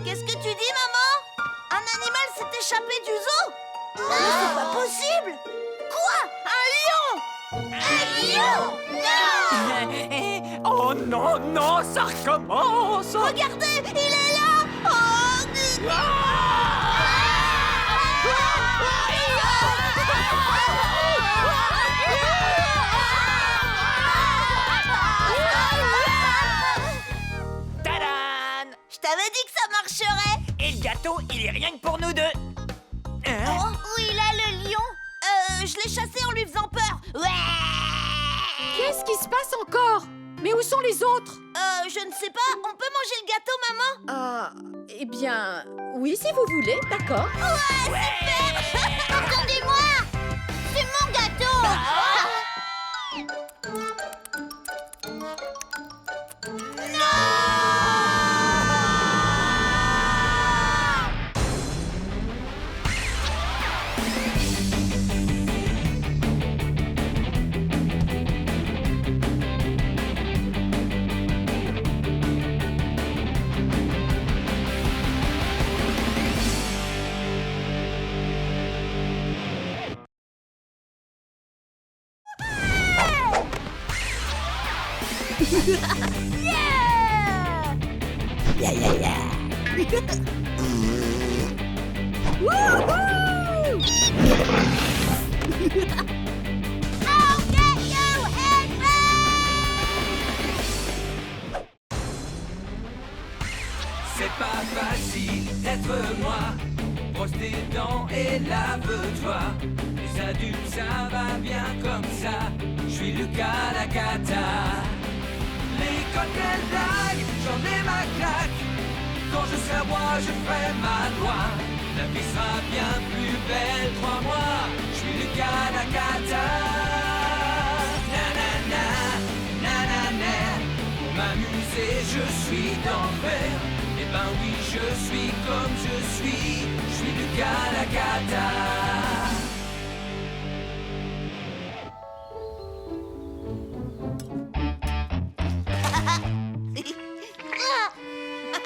Qu'est-ce que tu dis, maman? Un animal s'est échappé du zoo? Mais c'est pas possible! Quoi? Un lion? Un lion? Non! Oh non, non, ça recommence. Regardez, il est là! Tadam! Je t'avais dit que ça marcherait! Et le gâteau, il est rien que pour nous deux. Où il a le lion? Je l'ai chassé en lui faisant peur! Ouais! Qu'est-ce qui se passe encore? Mais où sont les autres? Je ne sais pas, on peut manger le gâteau, maman? Ah, eh bien, oui, si vous voulez, d'accord. Attendez-moi! C'est mon C'est pas facile d'être moi. Brosse tes dents et lave-toi. Les adultes, ça va bien comme ça. Je suis Lucas Lacata. L'école, quelle blague, j'en ai ma claque. Quand je serai roi, je ferai ma loi. La vie sera bien plus belle, crois-moi. Je suis Lucas Lacata. Nanana, nanana. Pour m'amuser, je suis d'enfer. Eh ben oui, je suis comme je suis Lucas Lacata.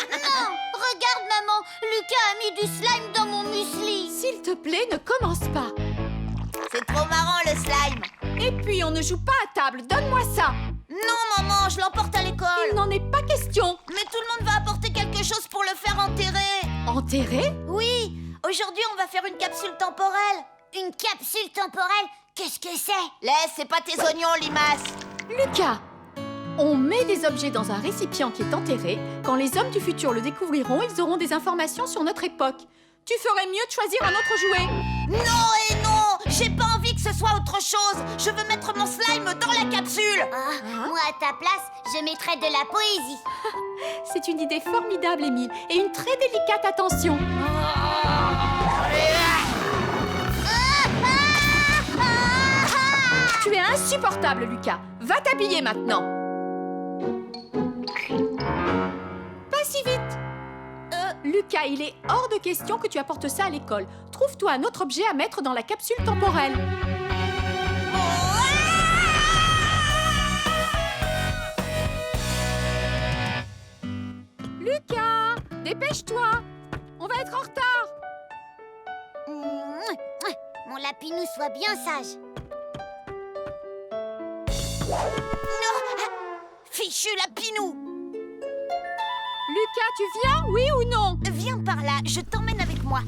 Non, regarde maman, Lucas a mis du slime dans mon muesli. S'il te plaît, ne commence pas. C'est trop marrant le slime. Et puis, on ne joue pas à table. Donne-moi ça. Non, maman, je l'emporte à l'école. Il n'en est pas question. Mais tout le monde va apporter quelque chose pour le faire enterrer. Enterré? Oui, aujourd'hui on va faire une capsule temporelle. Une capsule temporelle, qu'est-ce que c'est? Laisse, c'est pas tes oignons, limace. Lucas, on met des objets dans un récipient qui est enterré. Quand les hommes du futur le découvriront, ils auront des informations sur notre époque. Tu ferais mieux de choisir un autre jouet. Non et non, j'ai pas envie que ce soit autre chose. Je veux mettre mon slime dans la capsule. Moi, à ta place, je mettrais de la poésie. C'est une idée formidable, Émile, et une très délicate attention. Tu es insupportable, Lucas. Va t'habiller maintenant. Pas si vite. Lucas, il est hors de question que tu apportes ça à l'école. Trouve-toi un autre objet à mettre dans la capsule temporelle. Lucas, dépêche-toi. On va être en retard. Mon lapinou soit bien sage. Non, fichu lapinou. Lucas, tu viens, oui ou non? Viens par là, je t'emmène avec moi.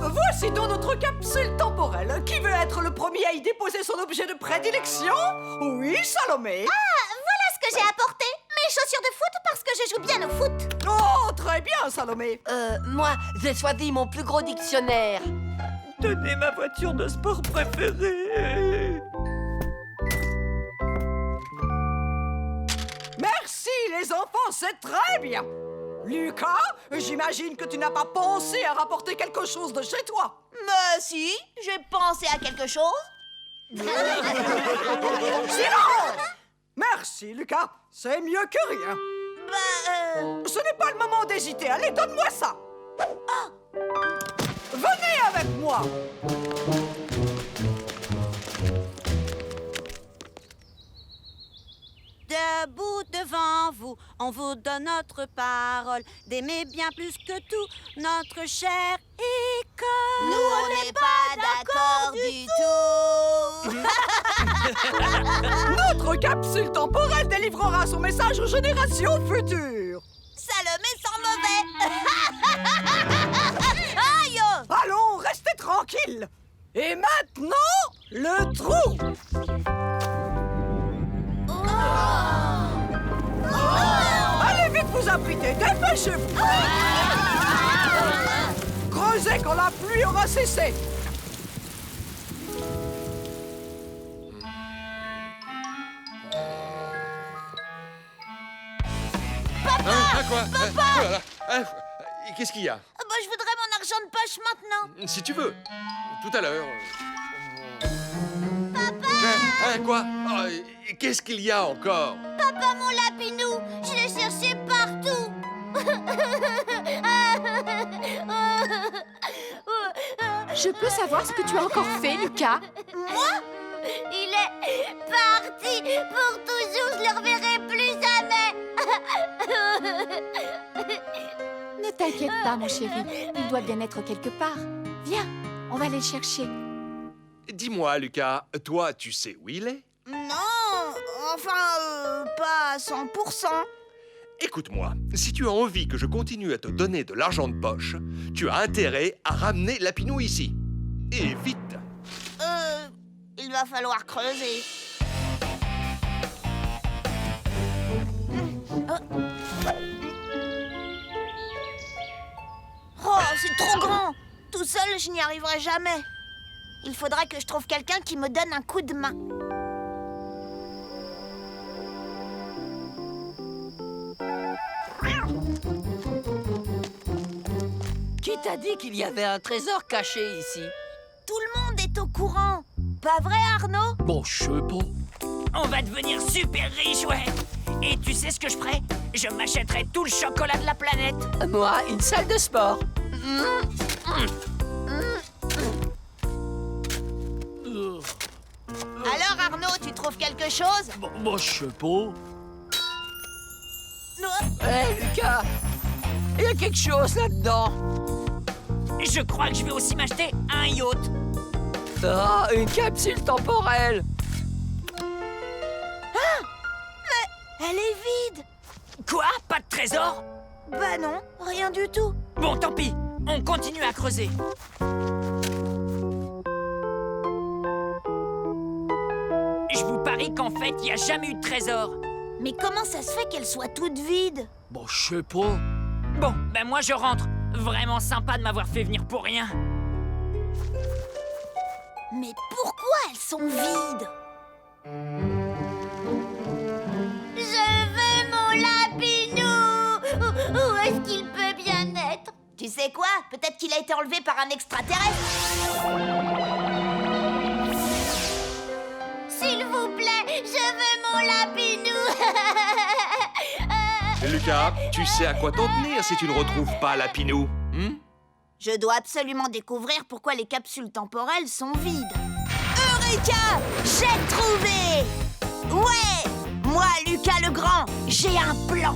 Voici donc notre capsule temporelle. Qui veut être le premier à y déposer son objet de prédilection? Oui, Salomé. Voilà ce que j'ai apporté. Mes chaussures de foot parce que je joue bien au foot. Oh, très bien, Salomé. Moi, j'ai choisi mon plus gros dictionnaire. Tenez ma voiture de sport préférée. Merci, les enfants, c'est très bien. Lucas, j'imagine que tu n'as pas pensé à rapporter quelque chose de chez toi. Mais si, j'ai pensé à quelque chose. Silence! Merci, Lucas. C'est mieux que rien. Ce n'est pas le moment d'hésiter. Allez, donne-moi ça. Venez avec moi. Debout devant vous, on vous donne notre parole d'aimer bien plus que tout notre chère école. Nous, on n'est pas d'accord du tout. Notre capsule temporelle délivrera son message aux générations futures. Salomé sent mauvais. Aïe! Allons, restez tranquilles. Et maintenant, le trou. Allez vite vous abriter, dépêchez-vous. Creusez quand la pluie aura cessé. Papa, quoi? Papa, Qu'est-ce qu'il y a? je voudrais m'en l'argent de poche maintenant. Si tu veux. Tout à l'heure. Papa! Quoi? Oh, qu'est-ce qu'il y a encore? Papa, mon lapinou! Je l'ai cherché partout! Je peux savoir ce que tu as encore fait, Lucas? Moi? Il est parti pour toujours, je le reverrai plus jamais. Ne t'inquiète pas, mon chéri. Il doit bien être quelque part. Viens, on va aller le chercher. Dis-moi, Lucas, toi, tu sais où il est? Non, enfin, pas à 100%. Écoute-moi, si tu as envie que je continue à te donner de l'argent de poche, tu as intérêt à ramener Lapinou ici. Et vite. Il va falloir creuser. Oh, c'est trop grand. Tout seul, je n'y arriverai jamais. Il faudra que je trouve quelqu'un qui me donne un coup de main. Qui t'a dit qu'il y avait un trésor caché ici? Tout le monde est au courant. Pas vrai, Arnaud? Bon, je sais pas. On va devenir super riche, ouais. Et tu sais ce que je ferais? Je m'achèterais tout le chocolat de la planète. Moi, une salle de sport. Alors, Arnaud, tu trouves quelque chose? Moi, je sais pas. Hé, Lucas, il y a quelque chose là-dedans. Je crois que je vais aussi m'acheter un yacht. Ah, une capsule temporelle. Ah! Mais elle est vide. Quoi? Pas de trésor? Bah non, rien du tout. Bon, tant pis. On continue à creuser. Je vous parie qu'en fait, il n'y a jamais eu de trésor. Mais comment ça se fait qu'elle soit toute vide? Bon, je sais pas. Bon, ben moi je rentre. Vraiment sympa de m'avoir fait venir pour rien. Mais pourquoi elles sont vides? Je veux mon lapinou! Où est-ce qu'il peut bien être? Tu sais quoi? Peut-être qu'il a été enlevé par un extraterrestre. S'il vous plaît, je veux mon lapinou! Lucas, tu sais à quoi t'en tenir si tu ne retrouves pas Lapinou? Je dois absolument découvrir pourquoi les capsules temporelles sont vides. Eureka! J'ai trouvé! Ouais! Moi, Lucas le Grand, j'ai un plan!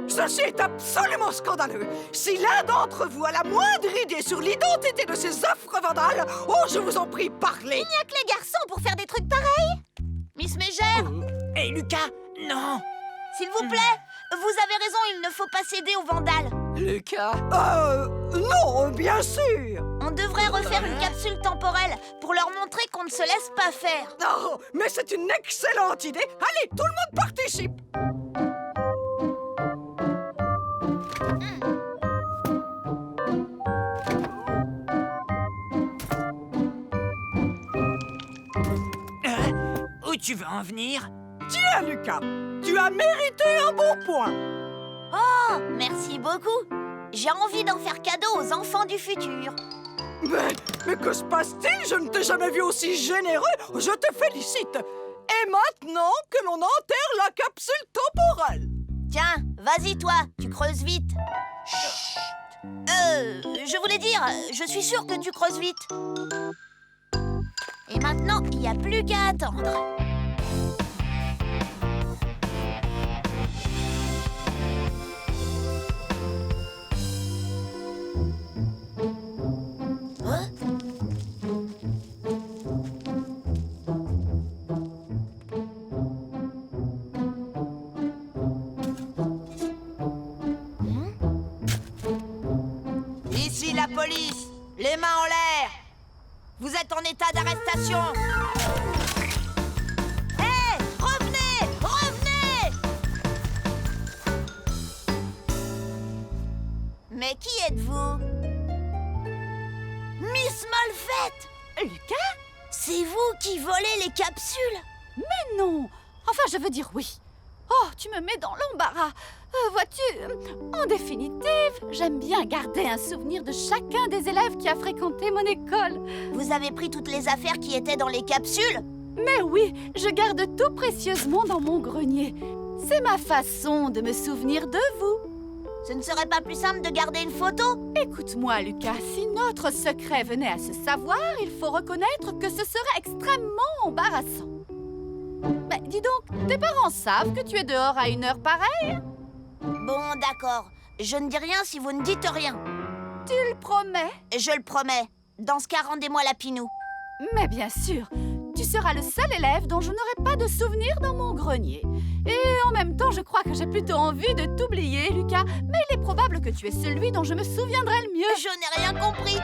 Ceci est absolument scandaleux. Si l'un d'entre vous a la moindre idée sur l'identité de ces affreux vandales, oh, je vous en prie, parlez. Il n'y a que les garçons pour faire des trucs pareils. Miss Mégère, Hé, Lucas, non! s'il vous plaît, vous avez raison, il ne faut pas céder aux vandales. Lucas? Non, bien sûr. On devrait refaire une capsule temporelle pour leur montrer qu'on ne se laisse pas faire. Non, mais c'est une excellente idée. Allez, tout le monde participe. Où tu veux en venir? Tiens, Lucas, tu as mérité un bon point. Oh, merci beaucoup. J'ai envie d'en faire cadeau aux enfants du futur. Mais que se passe-t-il? Je ne t'ai jamais vu aussi généreux. Je te félicite. Et maintenant que l'on enterre la capsule temporelle. Tiens, vas-y toi, tu creuses vite. Chut. Je voulais dire, je suis sûre que tu creuses vite. Et maintenant, il n'y a plus qu'à attendre. Ici la police, les mains en l'air. Vous êtes en état d'arrestation. Hé, revenez, revenez! Mais qui êtes-vous? Miss Molfette! Lucas? C'est vous qui volez les capsules? Mais non! Enfin, je veux dire oui. Oh, tu me mets dans l'embarras. Vois-tu, en définitive, j'aime bien garder un souvenir de chacun des élèves qui a fréquenté mon école. Vous avez pris toutes les affaires qui étaient dans les capsules? Mais oui, je garde tout précieusement dans mon grenier. C'est ma façon de me souvenir de vous. Ce ne serait pas plus simple de garder une photo? Écoute-moi, Lucas, si notre secret venait à se savoir, il faut reconnaître que ce serait extrêmement embarrassant. Ben, dis donc, tes parents savent que tu es dehors à une heure pareille? Bon, d'accord. Je ne dis rien si vous ne dites rien. Tu le promets? Je le promets. Dans ce cas, rendez-moi la Pinou. Mais bien sûr, tu seras le seul élève dont je n'aurai pas de souvenir dans mon grenier. Et en même temps, je crois que j'ai plutôt envie de t'oublier, Lucas. Mais il est probable que tu es celui dont je me souviendrai le mieux. Je n'ai rien compris.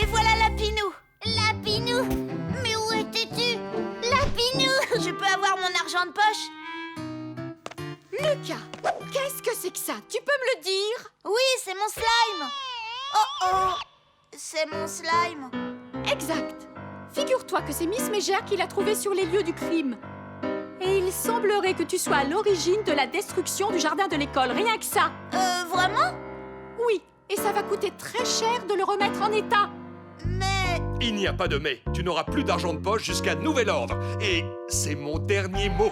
Et voilà la Pinou. La Pinou! Mais où étais-tu? La Pinou! Je peux avoir mon argent de poche? Lucas, qu'est-ce que c'est que ça? Tu peux me le dire? Oui, c'est mon slime. Oh oh, c'est mon slime. Exact. Figure-toi que c'est Miss Mégère qui l'a trouvé sur les lieux du crime. Et il semblerait que tu sois à l'origine de la destruction du jardin de l'école, rien que ça. Vraiment? Oui, et ça va coûter très cher de le remettre en état. Mais... Il n'y a pas de mais. Tu n'auras plus d'argent de poche jusqu'à nouvel ordre. Et c'est mon dernier mot.